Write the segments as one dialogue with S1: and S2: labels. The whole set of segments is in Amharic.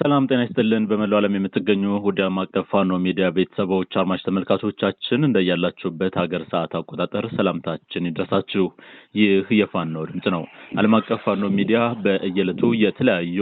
S1: ሰላም ጤና ይስጥልን በመላው ዓለም የምትገኙ ውድ አቀፍ ፋኖ ሚዲያ ቤተሰቦች አድማጭ ተመልካቾቻችን እንደያላችሁበት ሀገር ሰዓት አቆጣጠር ሰላምታችን ይድረሳችሁ። ይህ የፋኖ ድምጽ ነው። ዓለም አቀፍ ፋኖ ሚዲያ በእየለቱ የተለያዩ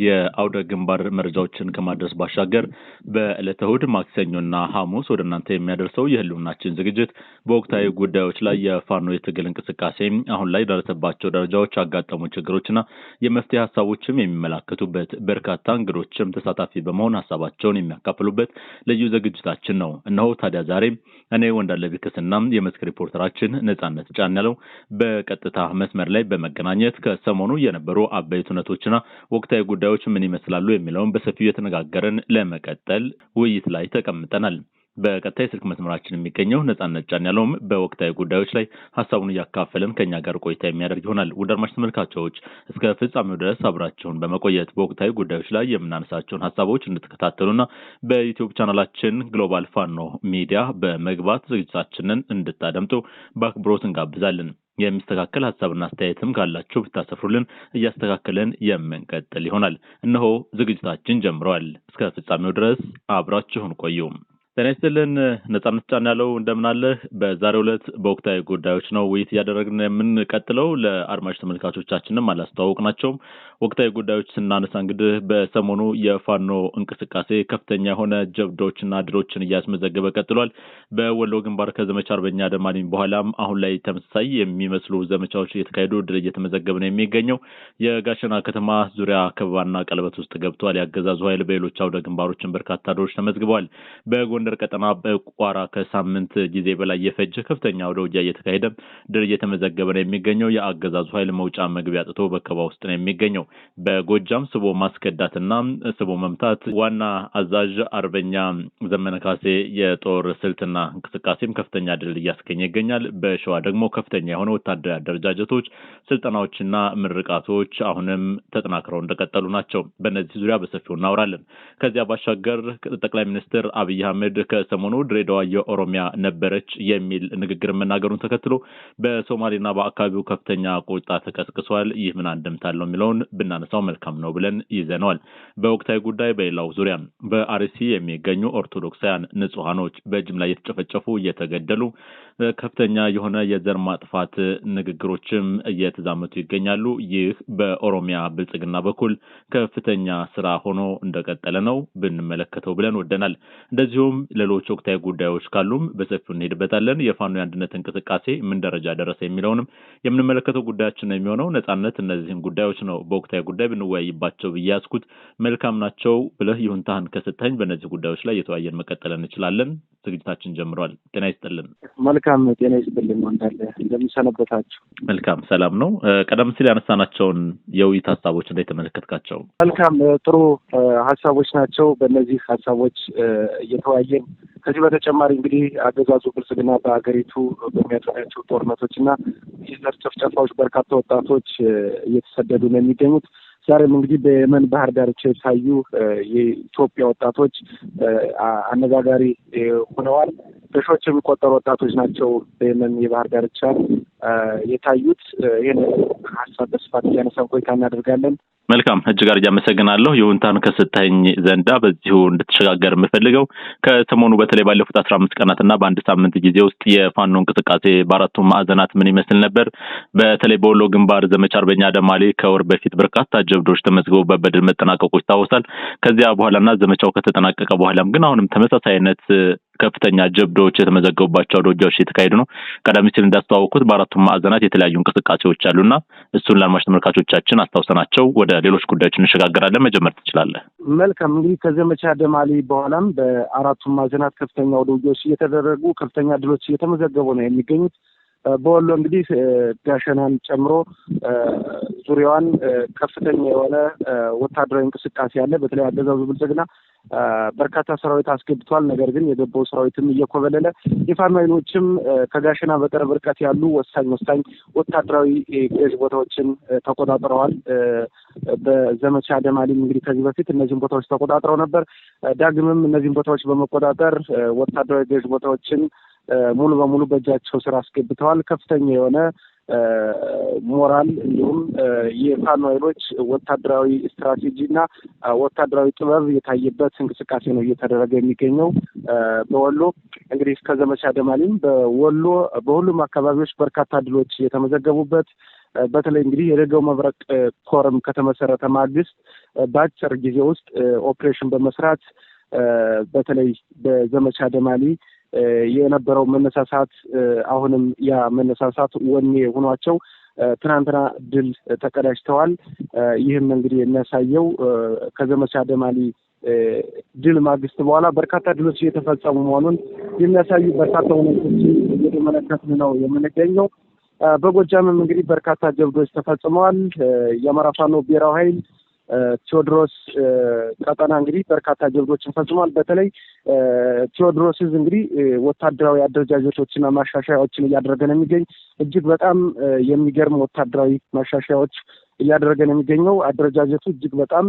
S1: የአውደ ግንባር መረጃዎችን ከማድረስ ባሻገር በዕለተ እሁድ ማክሰኞና ሐሙስ ወደ እናንተ የሚያደርሰው የህልውናችን ዝግጅት በወቅታዊ ጉዳዮች ላይ የፋኖ የትግል እንቅስቃሴ አሁን ላይ ደረሰባቸው ደረጃዎች፣ ያጋጠሙ ችግሮችና የመፍትሄ ሐሳቦችም የሚመለከቱበት በርካታ እንግዶችም ተሳታፊ በመሆን ሐሳባቸውን የሚያካፍሉበት ልዩ ዝግጅታችን ነው። እነሆ ታዲያ ዛሬ እኔ ወንዳለ ቢከስና የመስክ ሪፖርተራችን ነጻነት ጫን ያለው በቀጥታ መስመር ላይ በመገናኘት ከሰሞኑ የነበሩ አበይት ሁነቶችና ወቅታዊ ጉዳዮች ምን ይመስላሉ የሚለውን በሰፊው የተነጋገረን ለመቀጠል ውይይት ላይ ተቀምጠናል። በቀጣይ ስልክ መስመራችን የሚገኘው ነጻነት ጫን ያለውም በወቅታዊ ጉዳዮች ላይ ሐሳቡን እያካፈለን ከኛ ጋር ቆይታ የሚያደርግ ይሆናል። ውድ አድማጭ ተመልካቾች እስከ ፍጻሜው ድረስ አብራችሁን በመቆየት በወቅታዊ ጉዳዮች ላይ የምናነሳቸውን ሐሳቦች እንድትከታተሉና በዩቲዩብ ቻናላችን ግሎባል ፋኖ ሚዲያ በመግባት ዝግጅታችንን እንድታደምጡ በአክብሮት እንጋብዛለን። የሚስተካከል ሐሳብና አስተያየትም ካላችሁ ብታሰፍሩልን እያስተካከለን የምንቀጥል ይሆናል። እነሆ ዝግጅታችን ጀምሯል። እስከ ፍጻሜው ድረስ አብራችሁን ቆዩ። ጤና ይስጥልን ነጻነት ጫን ያለው እንደምን አለህ? በዛሬው ዕለት በወቅታዊ ጉዳዮች ነው ውይይት እያደረግን የምንቀጥለው። ለአድማጭ ተመልካቾቻችንም አላስተዋወቅናቸውም። ወቅታዊ ጉዳዮች ስናነሳ እንግዲህ በሰሞኑ የፋኖ እንቅስቃሴ ከፍተኛ የሆነ ጀብዶችና ድሎችን እያስመዘገበ ቀጥሏል። በወሎ ግንባር ከዘመቻ አርበኛ ደማሊን በኋላም አሁን ላይ ተመሳሳይ የሚመስሉ ዘመቻዎች እየተካሄዱ ድል እየተመዘገበ ነው የሚገኘው። የጋሸና ከተማ ዙሪያ ከበባና ቀለበት ውስጥ ገብቷል ያገዛዙ ኃይል። በሌሎች አውደ ግንባሮችን በርካታ ድሎች ተመዝግበዋል። በጎንደር ቀጠና በቋራ ከሳምንት ጊዜ በላይ የፈጀ ከፍተኛ ወደ ውጊያ እየተካሄደ ድል እየተመዘገበ ነው የሚገኘው። የአገዛዙ ኃይል መውጫ መግቢያ አጥቶ በከባ ውስጥ ነው የሚገኘው። በጎጃም ስቦ ማስከዳትና ስቦ መምታት ዋና አዛዥ አርበኛ ዘመነ ካሴ የጦር ስልትና እንቅስቃሴም ከፍተኛ ድል እያስገኘ ይገኛል። በሸዋ ደግሞ ከፍተኛ የሆነ ወታደራዊ አደረጃጀቶች፣ ስልጠናዎችና ምርቃቶች አሁንም ተጠናክረው እንደቀጠሉ ናቸው። በእነዚህ ዙሪያ በሰፊው እናወራለን። ከዚያ ባሻገር ጠቅላይ ሚኒስትር አብይ አህመድ ከሰሞኑ ድሬዳዋ የኦሮሚያ ነበረች የሚል ንግግር መናገሩን ተከትሎ በሶማሌና በአካባቢው ከፍተኛ ቁጣ ተቀስቅሷል። ይህ ምን አንድምታ አለው የሚለውን ብናነሳው መልካም ነው ብለን ይዘነዋል። በወቅታዊ ጉዳይ በሌላው ዙሪያ በአርሲ የሚገኙ ኦርቶዶክሳውያን ንጹሃኖች በጅምላ እየተጨፈጨፉ እየተገደሉ ከፍተኛ የሆነ የዘር ማጥፋት ንግግሮችም እየተዛመቱ ይገኛሉ። ይህ በኦሮሚያ ብልጽግና በኩል ከፍተኛ ስራ ሆኖ እንደቀጠለ ነው ብንመለከተው ብለን ወደናል። እንደዚሁም ሌሎች ወቅታዊ ጉዳዮች ካሉም በሰፊው እንሄድበታለን። የፋኖ የአንድነት እንቅስቃሴ ምን ደረጃ ደረሰ የሚለውንም የምንመለከተው ጉዳያችን ነው የሚሆነው። ነጻነት እነዚህን ጉዳዮች ነው በወቅታዊ ጉዳይ ብንወያይባቸው ብዬ ያስኩት መልካም ናቸው ብለህ ይሁንታህን ከሰጠኝ በእነዚህ ጉዳዮች ላይ የተወያየን መቀጠል እንችላለን። ዝግጅታችን ጀምሯል። ጤና ይስጥልን።
S2: መልካም ጤና ይስጥልን። ወንዳለ እንደምሰነበታችሁ?
S1: መልካም ሰላም ነው። ቀደም ሲል ያነሳናቸውን የውይይት ሀሳቦች እንዴት ተመለከትካቸው?
S2: መልካም ጥሩ ሀሳቦች ናቸው። በእነዚህ ሀሳቦች እየተወያየን ከዚህ በተጨማሪ እንግዲህ አገዛዙ ብልጽግና በሀገሪቱ በሚያደርጋቸው ጦርነቶችና የዘር ጭፍጨፋዎች በርካታ ወጣቶች እየተሰደዱ ነው የሚገኙት። ዛሬም እንግዲህ በየመን ባህር ዳርቻ የታዩ የኢትዮጵያ ወጣቶች አነጋጋሪ ሆነዋል። በሺዎች የሚቆጠሩ ወጣቶች ናቸው በየመን የባህር ዳርቻ የታዩት። ይህን ሀሳብ በስፋት እያነሳን ቆይታ እናደርጋለን።
S1: መልካም እጅግ አድርጌ አመሰግናለሁ። ይሁንታን ከሰጠኝ ዘንዳ በዚሁ እንድትሸጋገር የምፈልገው ከሰሞኑ በተለይ ባለፉት 15 ቀናትና በአንድ ሳምንት ጊዜ ውስጥ የፋኖ እንቅስቃሴ በአራቱም ማዕዘናት ምን ይመስል ነበር? በተለይ በወሎ ግንባር ዘመቻ አርበኛ ደማሊ ከወር በፊት በርካታ ጀብዶች ተመዝግበው በድል መጠናቀቁ ይታወሳል። ከዚያ በኋላና ዘመቻው ከተጠናቀቀ በኋላም ግን አሁንም ተመሳሳይ አይነት ከፍተኛ ጀብዶች የተመዘገቡባቸው ውጊያዎች እየተካሄዱ ነው። ቀደም ሲል እንዳስተዋወቁት በአራቱም ማዕዘናት የተለያዩ እንቅስቃሴዎች አሉና እሱን ለአድማጭ ተመልካቾቻችን አስታውሰናቸው ወደ ሌሎች ጉዳዮች እንሸጋገራለን። መጀመር ትችላለህ።
S2: መልካም እንግዲህ ከዘመቻ ደማሊ በኋላም በአራቱም ማዕዘናት ከፍተኛ ውጊያዎች እየተደረጉ ከፍተኛ ድሎች እየተመዘገቡ ነው የሚገኙት። በወሎ እንግዲህ ጋሸናን ጨምሮ ዙሪያዋን ከፍተኛ የሆነ ወታደራዊ እንቅስቃሴ አለ። በተለይ አገዛዙ ብልጽግና በርካታ ሰራዊት አስገብቷል። ነገር ግን የገባው ሰራዊትም እየኮበለለ የፋኖ ኃይሎችም ከጋሸና በቅርብ ርቀት ያሉ ወሳኝ ወታደራዊ ገዥ ቦታዎችን ተቆጣጥረዋል። በዘመቻ ደማሊም እንግዲህ ከዚህ በፊት እነዚህን ቦታዎች ተቆጣጥረው ነበር። ዳግምም እነዚህን ቦታዎች በመቆጣጠር ወታደራዊ ገዥ ቦታዎችን ሙሉ በሙሉ በእጃቸው ስራ አስገብተዋል። ከፍተኛ የሆነ ሞራል እንዲሁም የፋኖ ኃይሎች ወታደራዊ ስትራቴጂና ወታደራዊ ጥበብ የታየበት እንቅስቃሴ ነው እየተደረገ የሚገኘው። በወሎ እንግዲህ እስከ ዘመቻ ደማሊም በወሎ በሁሉም አካባቢዎች በርካታ ድሎች የተመዘገቡበት በተለይ እንግዲህ የደጋው መብረቅ ኮርም ከተመሰረተ ማግስት በአጭር ጊዜ ውስጥ ኦፕሬሽን በመስራት በተለይ በዘመቻ ደማሊ የነበረው መነሳሳት አሁንም ያ መነሳሳት ወኔ ሆኗቸው ትናንትና ድል ተቀዳጅተዋል። ይህም እንግዲህ የሚያሳየው ከዘመቻ ደማሊ ድል ማግስት በኋላ በርካታ ድሎች እየተፈጸሙ መሆኑን የሚያሳዩ በርካታ ሁኔታዎችን እየተመለከትን ነው የምንገኘው። በጎጃምም እንግዲህ በርካታ ጀብዶች ተፈጽመዋል። የአማራ ፋኖ ብሔራዊ ኃይል ቴዎድሮስ ቀጠና እንግዲህ በርካታ ጀብዶችን ፈጽሟል። በተለይ ቴዎድሮስ እንግዲህ ወታደራዊ አደረጃጀቶችና ማሻሻያዎችን እያደረገ ነው የሚገኝ። እጅግ በጣም የሚገርም ወታደራዊ ማሻሻያዎች እያደረገ ነው የሚገኘው። አደረጃጀቱ እጅግ በጣም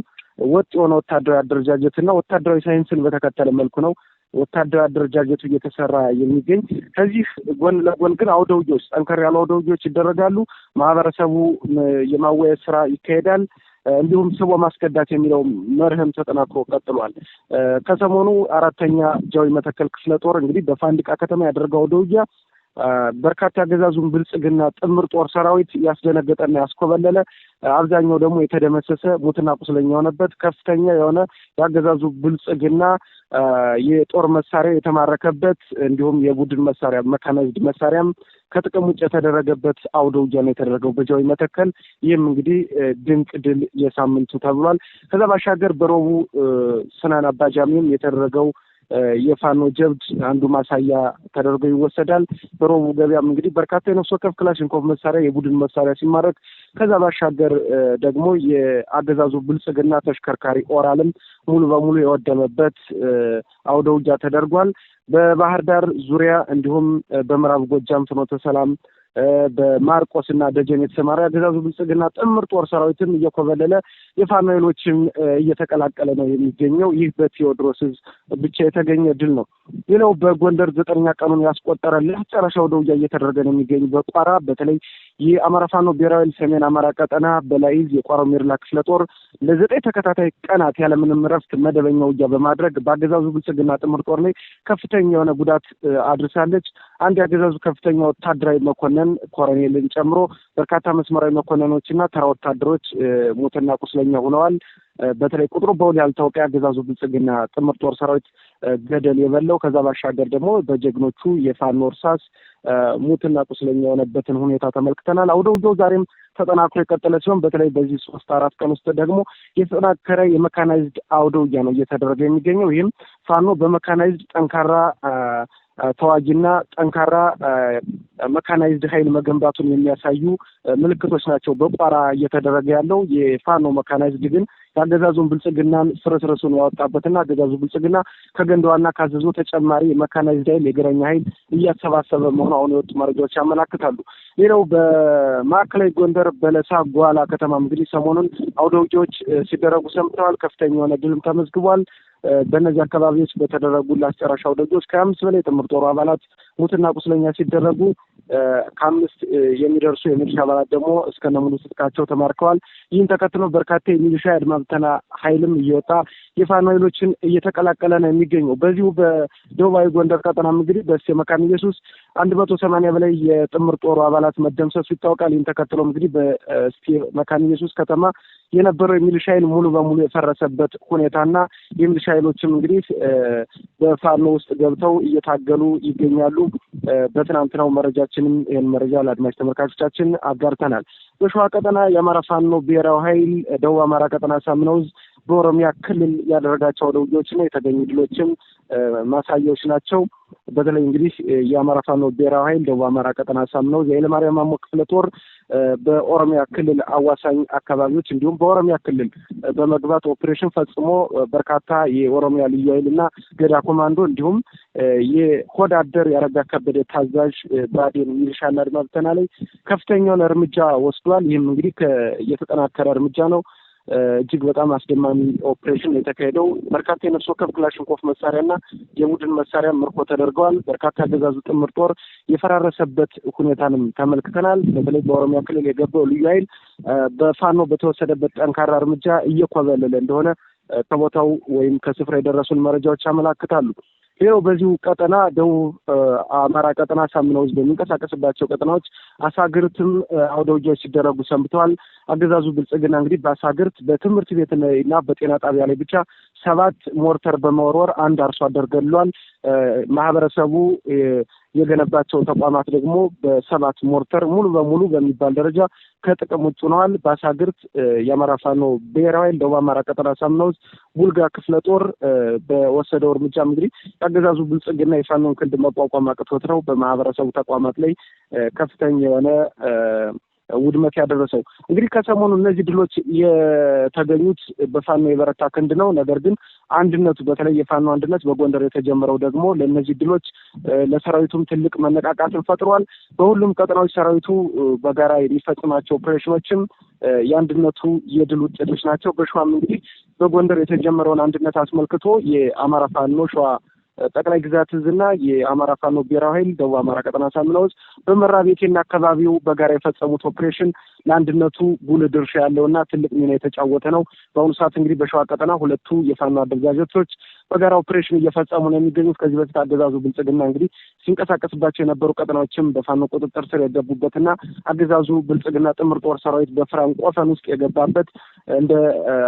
S2: ወጥ የሆነ ወታደራዊ አደረጃጀትና ወታደራዊ ሳይንስን በተከተለ መልኩ ነው ወታደራዊ አደረጃጀቱ እየተሰራ የሚገኝ። ከዚህ ጎን ለጎን ግን አውደ ውጊያዎች፣ ጠንከር ያሉ አውደ ውጊያዎች ይደረጋሉ። ማህበረሰቡ የማወያየት ስራ ይካሄዳል። እንዲሁም ስቦ ማስከዳት የሚለው መርህም ተጠናክሮ ቀጥሏል። ከሰሞኑ 4ኛ ጃዊ መተከል ክፍለ ጦር እንግዲህ በፋንዲቃ ከተማ ያደረገው አውደ ውጊያ በርካታ ያገዛዙን ብልጽግና ጥምር ጦር ሰራዊት ያስደነገጠና ያስኮበለለ፣ አብዛኛው ደግሞ የተደመሰሰ ሙትና ቁስለኛ የሆነበት ከፍተኛ የሆነ ያገዛዙ ብልጽግና የጦር መሳሪያ የተማረከበት እንዲሁም የቡድን መሳሪያ መካናይዝድ መሳሪያም ከጥቅም ውጭ የተደረገበት አውደ ውጊያ ነው የተደረገው በጃዊ መተከል። ይህም እንግዲህ ድንቅ ድል የሳምንቱ ተብሏል። ከዛ ባሻገር በሮቡ ስናን አባጃሚም የተደረገው የፋኖ ጀብድ አንዱ ማሳያ ተደርጎ ይወሰዳል። በሮቡ ገበያም እንግዲህ በርካታ የነፍስ ወከፍ ክላሽንኮቭ መሳሪያ የቡድን መሳሪያ ሲማረክ፣ ከዛ ባሻገር ደግሞ የአገዛዙ ብልጽግና ተሽከርካሪ ኦራልም ሙሉ በሙሉ የወደመበት አውደ ውጊያ ተደርጓል። በባህር ዳር ዙሪያ እንዲሁም በምዕራብ ጎጃም ፍኖተ ሰላም በማርቆስ እና ደጀን የተሰማራ ያገዛዙ ብልጽግና ጥምር ጦር ሰራዊትም እየኮበለለ የፋኖ ኃይሎችን እየተቀላቀለ ነው የሚገኘው። ይህ በቴዎድሮስ ብቻ የተገኘ ድል ነው። ሌላው በጎንደር 9ኛ ቀኑን ያስቆጠረ ለመጨረሻው አውደ ውጊያ እየተደረገ ነው የሚገኝ በቋራ በተለይ የአማራ ፋኖ ብሔራዊ ሰሜን አማራ ቀጠና በላይዝ የቋራው ሜርላ ክፍለ ጦር ለ9 ተከታታይ ቀናት ያለምንም ረፍት መደበኛ ውጊያ በማድረግ በአገዛዙ ብልጽግና ጥምር ጦር ላይ ከፍተኛ የሆነ ጉዳት አድርሳለች። አንድ የአገዛዙ ከፍተኛ ወታደራዊ መኮንን ኮሎኔልን ጨምሮ በርካታ መስመራዊ መኮንኖችና ተራ ወታደሮች ሞትና ቁስለኛ ሆነዋል። በተለይ ቁጥሩ በውል ያልታወቀ አገዛዙ ብልጽግና ጥምር ጦር ሰራዊት ገደል የበላው። ከዛ ባሻገር ደግሞ በጀግኖቹ የፋኖ እርሳስ ሙትና ቁስለኛ የሆነበትን ሁኔታ ተመልክተናል። አውደ ውጊያው ዛሬም ተጠናክሮ የቀጠለ ሲሆን በተለይ በዚህ 3-4 ቀን ውስጥ ደግሞ የተጠናከረ የመካናይዝድ አውደ ውጊያ ነው እየተደረገ የሚገኘው። ይህም ፋኖ በመካናይዝድ ጠንካራ ተዋጊና ጠንካራ መካናይዝድ ኃይል መገንባቱን የሚያሳዩ ምልክቶች ናቸው በቋራ እየተደረገ ያለው። የፋኖ መካናይዝድ ግን ያገዛዙን ብልጽግናን ፍርስርሱን ያወጣበትና አገዛዙ ብልጽግና ከገንዳዋና ካዘዞ ተጨማሪ መካናይዝድ ኃይል የእግረኛ ኃይል እያሰባሰበ መሆኑ አሁን የወጡ መረጃዎች ያመላክታሉ። ሌላው በማዕከላዊ ጎንደር በለሳ ጓላ ከተማ እንግዲህ ሰሞኑን አውደ ውጊያዎች ሲደረጉ ሰምተዋል። ከፍተኛ የሆነ ድልም ተመዝግቧል። በእነዚህ አካባቢዎች በተደረጉ አስጨራሽ አውደ ውጊያዎች ከ5 በላይ ጥምር ጦር አባላት ሙትና ቁስለኛ ሲደረጉ ከ5 የሚደርሱ የሚሊሻ አባላት ደግሞ እስከነ ሙሉ ትጥቃቸው ተማርከዋል። ይህን ተከትሎ በርካታ የሚሊሻ አድማ ብተና ኃይልም እየወጣ የፋኖ ኃይሎችን እየተቀላቀለ ነው የሚገኘው። በዚሁ በደቡባዊ ጎንደር ቀጠና እንግዲህ በእስቴ መካነ ኢየሱስ 180 በላይ የጥምር ጦሩ አባላት መደምሰሱ ይታወቃል። ይህን ተከትሎ እንግዲህ በእስቴ መካነ ኢየሱስ ከተማ የነበረው የሚሊሻ ኃይል ሙሉ በሙሉ የፈረሰበት ሁኔታና የሚሊሻ ኃይሎችም እንግዲህ በፋኖ ውስጥ ገብተው እየታገሉ ይገኛሉ። በትናንትናው መረጃችንም ይህን መረጃ ለአድማጭ ተመልካቾቻችን አጋርተናል። በሸዋ ቀጠና የአማራ ፋኖ ብሔራዊ ኃይል ደቡብ አማራ ቀጠና ሳምነውዝ በኦሮሚያ ክልል ያደረጋቸው አውደ ውጊያዎችና የተገኙ ድሎችም ማሳያዎች ናቸው። በተለይ እንግዲህ የአማራ ፋኖ ብሔራዊ ኃይል ደቡብ አማራ ቀጠና ሳምነው የኃይለማርያም ማሞ ክፍለ ጦር በኦሮሚያ ክልል አዋሳኝ አካባቢዎች እንዲሁም በኦሮሚያ ክልል በመግባት ኦፕሬሽን ፈጽሞ በርካታ የኦሮሚያ ልዩ ኃይልና ገዳ ኮማንዶ እንዲሁም የሆድ አደር ያረጋ ከበደ ታዛዥ ባዴን ሚሊሻና አድማ ብተና ላይ ከፍተኛውን እርምጃ ወስዷል። ይህም እንግዲህ የተጠናከረ እርምጃ ነው። እጅግ በጣም አስደማሚ ኦፕሬሽን የተካሄደው በርካታ የነፍስ ወከፍ ክላሽንኮቭ መሳሪያና የቡድን መሳሪያ ምርኮ ተደርገዋል። በርካታ አገዛዙ ጥምር ጦር የፈራረሰበት ሁኔታንም ተመልክተናል። በተለይ በኦሮሚያ ክልል የገባው ልዩ ኃይል በፋኖ በተወሰደበት ጠንካራ እርምጃ እየኮበለለ እንደሆነ ከቦታው ወይም ከስፍራ የደረሱን መረጃዎች ያመላክታሉ። ሌላው በዚሁ ቀጠና ደቡብ አማራ ቀጠና ሳምነው ህዝብ በሚንቀሳቀስባቸው ቀጠናዎች አሳግርትም አውደ ውጊያዎች ሲደረጉ ሰንብተዋል። አገዛዙ ብልጽግና እንግዲህ በአሳግርት በትምህርት ቤትና በጤና ጣቢያ ላይ ብቻ 7 ሞርተር በመወርወር አንድ አርሶ አደር ገድሏል። ማህበረሰቡ የገነባቸው ተቋማት ደግሞ በ7 ሞርተር ሙሉ በሙሉ በሚባል ደረጃ ከጥቅም ውጭ ሆነዋል። በአሳግርት የአማራ ፋኖ ብሔራዊ ኃይል ደቡብ አማራ ቀጠና ሳምነው ቡልጋ ክፍለ ጦር በወሰደው እርምጃ እንግዲህ ያገዛዙ ብልጽግና የፋኖን ክንድ መቋቋም አቅቶት ነው በማህበረሰቡ ተቋማት ላይ ከፍተኛ የሆነ ውድመት ያደረሰው። እንግዲህ ከሰሞኑ እነዚህ ድሎች የተገኙት በፋኖ የበረታ ክንድ ነው። ነገር ግን አንድነቱ በተለይ የፋኖ አንድነት በጎንደር የተጀመረው ደግሞ ለእነዚህ ድሎች ለሰራዊቱም ትልቅ መነቃቃትን ፈጥሯል። በሁሉም ቀጠናዎች ሰራዊቱ በጋራ የሚፈጽማቸው ኦፕሬሽኖችም የአንድነቱ የድል ውጤቶች ናቸው። በሸዋም እንግዲህ በጎንደር የተጀመረውን አንድነት አስመልክቶ የአማራ ፋኖ ሸዋ ጠቅላይ ግዛት እዝና የአማራ ፋኖ ብሔራዊ ኃይል ደቡብ አማራ ቀጠና ሳምነው በመራቤቴና አካባቢው በጋራ የፈጸሙት ኦፕሬሽን ለአንድነቱ ጉልህ ድርሻ ያለውና ትልቅ ሚና የተጫወተ ነው። በአሁኑ ሰዓት እንግዲህ በሸዋ ቀጠና ሁለቱ የፋኖ አደረጃጀቶች በጋራ ኦፕሬሽን እየፈጸሙ ነው የሚገኙት። ከዚህ በፊት አገዛዙ ብልጽግና እንግዲህ ሲንቀሳቀስባቸው የነበሩ ቀጠናዎችም በፋኖ ቁጥጥር ስር የገቡበትና አገዛዙ ብልጽግና ጥምር ጦር ሰራዊት በፍራንቆፈን ውስጥ የገባበት እንደ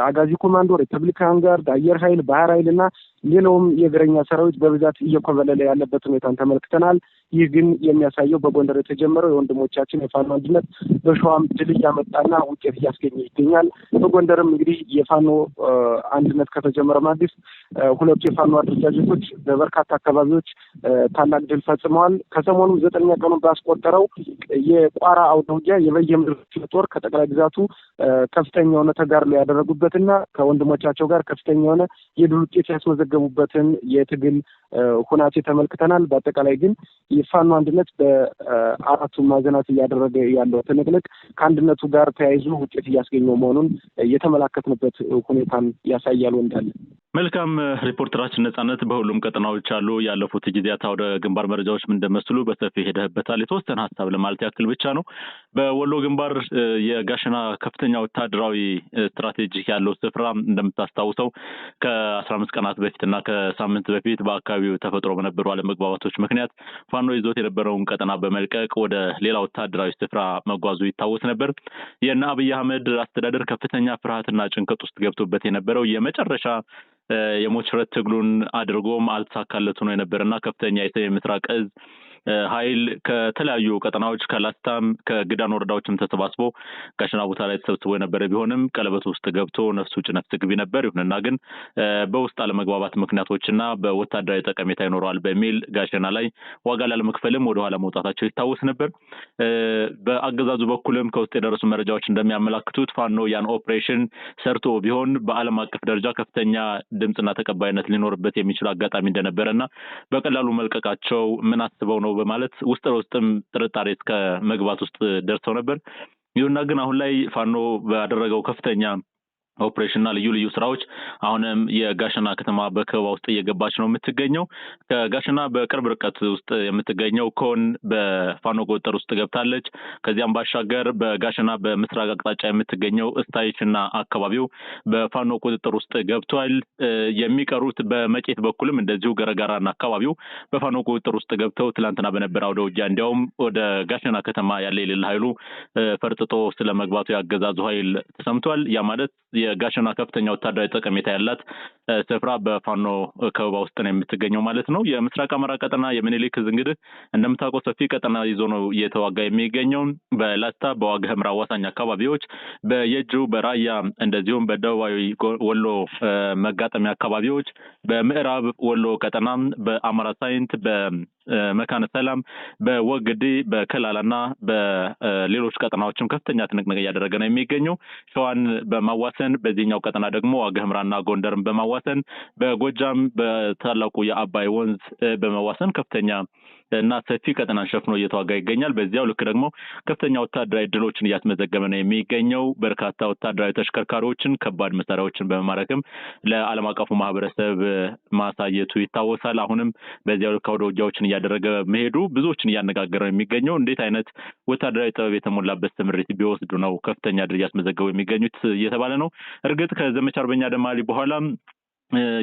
S2: አጋዚ ኮማንዶ፣ ሪፐብሊካን ጋርድ፣ አየር ኃይል፣ ባህር ኃይልና ሌላውም የእግረኛ ሰራዊት በብዛት እየኮበለለ ያለበት ሁኔታን ተመልክተናል። ይህ ግን የሚያሳየው በጎንደር የተጀመረው የወንድሞቻችን የፋኖ አንድነት በሸዋም ድል እያመጣና ውጤት እያስገኘ ይገኛል። በጎንደርም እንግዲህ የፋኖ አንድነት ከተጀመረ ማግስት ሁለቱ የፋኖ አደረጃጀቶች በበርካታ አካባቢዎች ታላቅ ድል ፈጽመዋል። ከሰሞኑ 9ኛ ቀኑን ባስቆጠረው የቋራ አውደ ውጊያ የበየምድር ጦር ከጠቅላይ ግዛቱ ከፍተኛ የሆነ ተጋድሎ ያደረጉበትና ከወንድሞቻቸው ጋር ከፍተኛ የሆነ የድል ውጤት ያስመዘገቡበትን የትግል ሁናቴ ተመልክተናል። በአጠቃላይ ግን የፋኖ አንድነት በአራቱም ማዕዘናት እያደረገ ያለው ትንቅንቅ ከአንድነቱ ጋር ተያይዞ ውጤት እያስገኘው መሆኑን የተመላከትንበት ሁኔታን ያሳያል። ወንዳለ
S1: መልካም ሪፖርተራችን ነጻነት በሁሉም ቀጠናዎች አሉ ያለፉት ጊዜያት ወደ ግንባር መረጃዎች ምን እንደመስሉ በሰፊ ሄደህበታል። የተወሰነ ሀሳብ ለማለት ያክል ብቻ ነው። በወሎ ግንባር የጋሸና ከፍተኛ ወታደራዊ ስትራቴጂ ያለው ስፍራ እንደምታስታውሰው ከ15 ቀናት በፊትና ከሳምንት በፊት በአካባቢው ተፈጥሮ በነበሩ አለመግባባቶች ምክንያት ፋኖ ይዞት የነበረውን ቀጠና በመልቀቅ ወደ ሌላ ወታደራዊ ስፍራ መጓዙ ይታወስ ነበር። የእነ አብይ አህመድ አስተዳደር ከፍተኛ ፍርሃትና ጭንቀት ውስጥ ገብቶበት የነበረው የመጨረሻ የሞት ሽረት ትግሉን አድርጎም አልተሳካለት ሆኖ የነበረና ከፍተኛ የሰሜን ምስራቅ እዝ ኃይል ከተለያዩ ቀጠናዎች ከላስታም ከግዳን ወረዳዎችም ተሰባስቦ ጋሸና ቦታ ላይ ተሰብስቦ የነበረ ቢሆንም ቀለበት ውስጥ ገብቶ ነፍሱ ውጭ ነፍስ ግቢ ነበር። ይሁንና ግን በውስጥ አለመግባባት ምክንያቶችና በወታደራዊ ጠቀሜታ ይኖረዋል በሚል ጋሸና ላይ ዋጋ ላለመክፈልም ወደ ኋላ መውጣታቸው ይታወስ ነበር። በአገዛዙ በኩልም ከውስጥ የደረሱ መረጃዎች እንደሚያመላክቱት ፋኖ ያን ኦፕሬሽን ሰርቶ ቢሆን በዓለም አቀፍ ደረጃ ከፍተኛ ድምጽና ተቀባይነት ሊኖርበት የሚችል አጋጣሚ እንደነበረና በቀላሉ መልቀቃቸው ምን አስበው ነው በማለት ውስጥ ለውስጥም ጥርጣሬ እስከ መግባት ውስጥ ደርሰው ነበር። ይሁንና ግን አሁን ላይ ፋኖ ባደረገው ከፍተኛ ኦፕሬሽንና ልዩ ልዩ ስራዎች አሁንም የጋሸና ከተማ በከበባ ውስጥ እየገባች ነው የምትገኘው። ከጋሸና በቅርብ ርቀት ውስጥ የምትገኘው ኮን በፋኖ ቁጥጥር ውስጥ ገብታለች። ከዚያም ባሻገር በጋሸና በምስራቅ አቅጣጫ የምትገኘው እስታይሽና አካባቢው በፋኖ ቁጥጥር ውስጥ ገብቷል። የሚቀሩት በመቄት በኩልም እንደዚሁ ገረጋራና አካባቢው በፋኖ ቁጥጥር ውስጥ ገብተው ትላንትና በነበረ አውደ ውጊያ እንዲያውም ወደ ጋሸና ከተማ ያለ የሌለ ኃይሉ ፈርጥጦ ስለመግባቱ ያገዛዙ ኃይል ተሰምቷል። ያ ማለት የጋሸና ከፍተኛ ወታደራዊ ጠቀሜታ ያላት ስፍራ በፋኖ ከበባ ውስጥ ነው የምትገኘው ማለት ነው። የምስራቅ አማራ ቀጠና የምኒልክ ዕዝ እንግዲህ እንደምታውቀው ሰፊ ቀጠና ይዞ ነው እየተዋጋ የሚገኘው። በላስታ በዋግ ኽምራ አዋሳኝ አካባቢዎች፣ በየጁ በራያ እንደዚሁም በደቡባዊ ወሎ መጋጠሚያ አካባቢዎች፣ በምዕራብ ወሎ ቀጠና በአማራ ሳይንት በመካነ ሰላም በወግዲ በከላላና በሌሎች ቀጠናዎችም ከፍተኛ ትንቅንቅ እያደረገ ነው የሚገኘው። ሸዋን በማዋሰን በዚህኛው ቀጠና ደግሞ ዋግ ኽምራና ጎንደርን በማዋሰን በጎጃም በታላቁ የአባይ ወንዝ በመዋሰን ከፍተኛ እና ሰፊ ቀጠናን ሸፍኖ እየተዋጋ ይገኛል። በዚያው ልክ ደግሞ ከፍተኛ ወታደራዊ ድሎችን እያስመዘገበ ነው የሚገኘው። በርካታ ወታደራዊ ተሽከርካሪዎችን፣ ከባድ መሳሪያዎችን በመማረክም ለዓለም አቀፉ ማህበረሰብ ማሳየቱ ይታወሳል። አሁንም በዚያው ልክ አውደ ውጊያዎችን እያደረገ መሄዱ ብዙዎችን እያነጋገረ ነው የሚገኘው። እንዴት አይነት ወታደራዊ ጥበብ የተሞላበት ትምህርት ቢወስዱ ነው ከፍተኛ ድል እያስመዘገቡ የሚገኙት እየተባለ ነው። እርግጥ ከዘመቻ አርበኛ ደማሊ በኋላ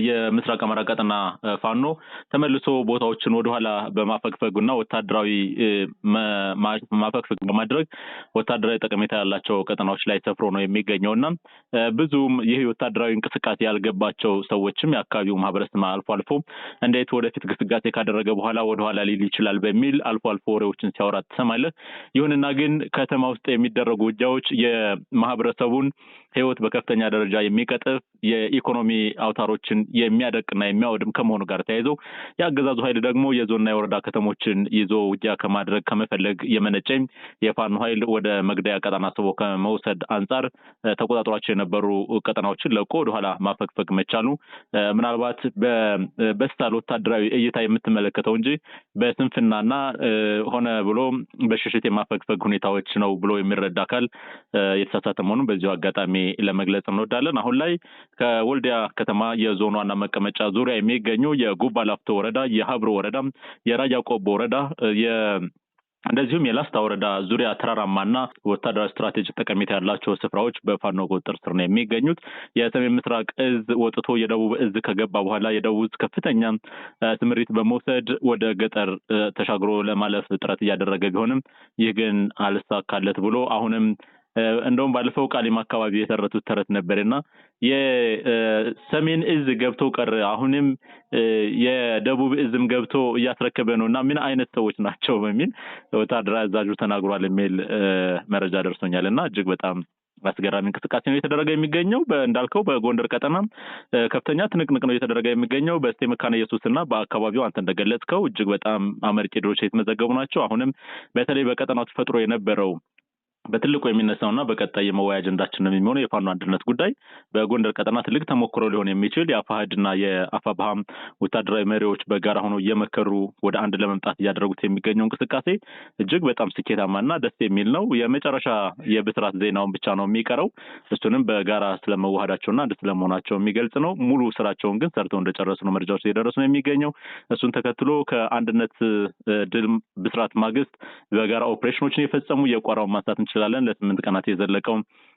S1: የምስራቅ አማራ ቀጠና ፋኖ ተመልሶ ቦታዎችን ወደኋላ በማፈግፈግና ወታደራዊ ማፈግፈግ በማድረግ ወታደራዊ ጠቀሜታ ያላቸው ቀጠናዎች ላይ ሰፍሮ ነው የሚገኘውና ብዙም ይህ ወታደራዊ እንቅስቃሴ ያልገባቸው ሰዎችም የአካባቢው ማህበረሰብ አልፎ እንዴት ወደፊት ግስጋሴ ካደረገ በኋላ ወደኋላ ሊል ይችላል በሚል አልፎ ወሬዎችን ሲያወራ ትሰማለህ። ይሁንና ግን ከተማ ውስጥ የሚደረጉ ውጊያዎች የማህበረሰቡን ህይወት በከፍተኛ ደረጃ የሚቀጥፍ የኢኮኖሚ አውታሮችን የሚያደቅና የሚያወድም ከመሆኑ ጋር ተያይዞ የአገዛዙ ኃይል ደግሞ የዞንና የወረዳ ከተሞችን ይዞ ውጊያ ከማድረግ ከመፈለግ የመነጨ የፋኖ ኃይል ወደ መግደያ ቀጠና ስቦ ከመውሰድ አንጻር ተቆጣጥሯቸው የነበሩ ቀጠናዎችን ለቆ ወደኋላ ማፈግፈግ መቻሉ ምናልባት በስታል ወታደራዊ እይታ የምትመለከተው እንጂ በስንፍናና ሆነ ብሎ በሽሽት የማፈግፈግ ሁኔታዎች ነው ብሎ የሚረዳ አካል የተሳሳተ መሆኑን በዚሁ አጋጣሚ ለመግለጽ እንወዳለን። አሁን ላይ ከወልዲያ ከተማ የዞን ዋና መቀመጫ ዙሪያ የሚገኙ የጉባ ላፍቶ ወረዳ፣ የሀብሮ ወረዳ፣ የራያ ቆቦ ወረዳ እንደዚሁም የላስታ ወረዳ ዙሪያ ተራራማና ወታደራዊ ስትራቴጂ ጠቀሜታ ያላቸው ስፍራዎች በፋኖ ቁጥጥር ስር ነው የሚገኙት። የሰሜን ምስራቅ ዕዝ ወጥቶ የደቡብ ዕዝ ከገባ በኋላ የደቡብ ዕዝ ከፍተኛ ትምሪት በመውሰድ ወደ ገጠር ተሻግሮ ለማለፍ ጥረት እያደረገ ቢሆንም ይህ ግን አልሳካለት ብሎ አሁንም እንደውም ባለፈው ቃሊም አካባቢ የተረቱት ተረት ነበርና የሰሜን ዕዝ ገብቶ ቀረ፣ አሁንም የደቡብ ዕዝም ገብቶ እያስረከበ ነውና ምን አይነት ሰዎች ናቸው በሚል ወታደራዊ አዛዡ ተናግሯል የሚል መረጃ ደርሶኛልና እጅግ በጣም አስገራሚ እንቅስቃሴ ነው የተደረገ የሚገኘው። እንዳልከው በጎንደር ቀጠና ከፍተኛ ትንቅንቅ ነው የተደረገ የሚገኘው። በስቴ መካነ ኢየሱስና በአካባቢው አንተ እንደገለጽከው እጅግ በጣም አመርቂ ድሎች የተመዘገቡ ናቸው። አሁንም በተለይ በቀጠናው ተፈጥሮ የነበረው በትልቁ የሚነሳውና በቀጣይ የመወያያ አጀንዳችን ነው የሚሆነው የፋኖ አንድነት ጉዳይ በጎንደር ቀጠና ትልቅ ተሞክሮ ሊሆን የሚችል የአፋሕድና የአፋብኃ ወታደራዊ መሪዎች በጋራ ሆነው እየመከሩ ወደ አንድ ለመምጣት እያደረጉት የሚገኘው እንቅስቃሴ እጅግ በጣም ስኬታማና ደስ የሚል ነው። የመጨረሻ የብስራት ዜናውን ብቻ ነው የሚቀረው። እሱንም በጋራ ስለመዋሃዳቸውና አንድ ስለመሆናቸው የሚገልጽ ነው። ሙሉ ስራቸውን ግን ሰርተው እንደጨረሱ ነው መረጃዎች እየደረሱ ነው የሚገኘው። እሱን ተከትሎ ከአንድነት ድል ብስራት ማግስት በጋራ ኦፕሬሽኖችን የፈጸሙ የቋራውን ማንሳት እንችላለን። ለ8 ቀናት የዘለቀው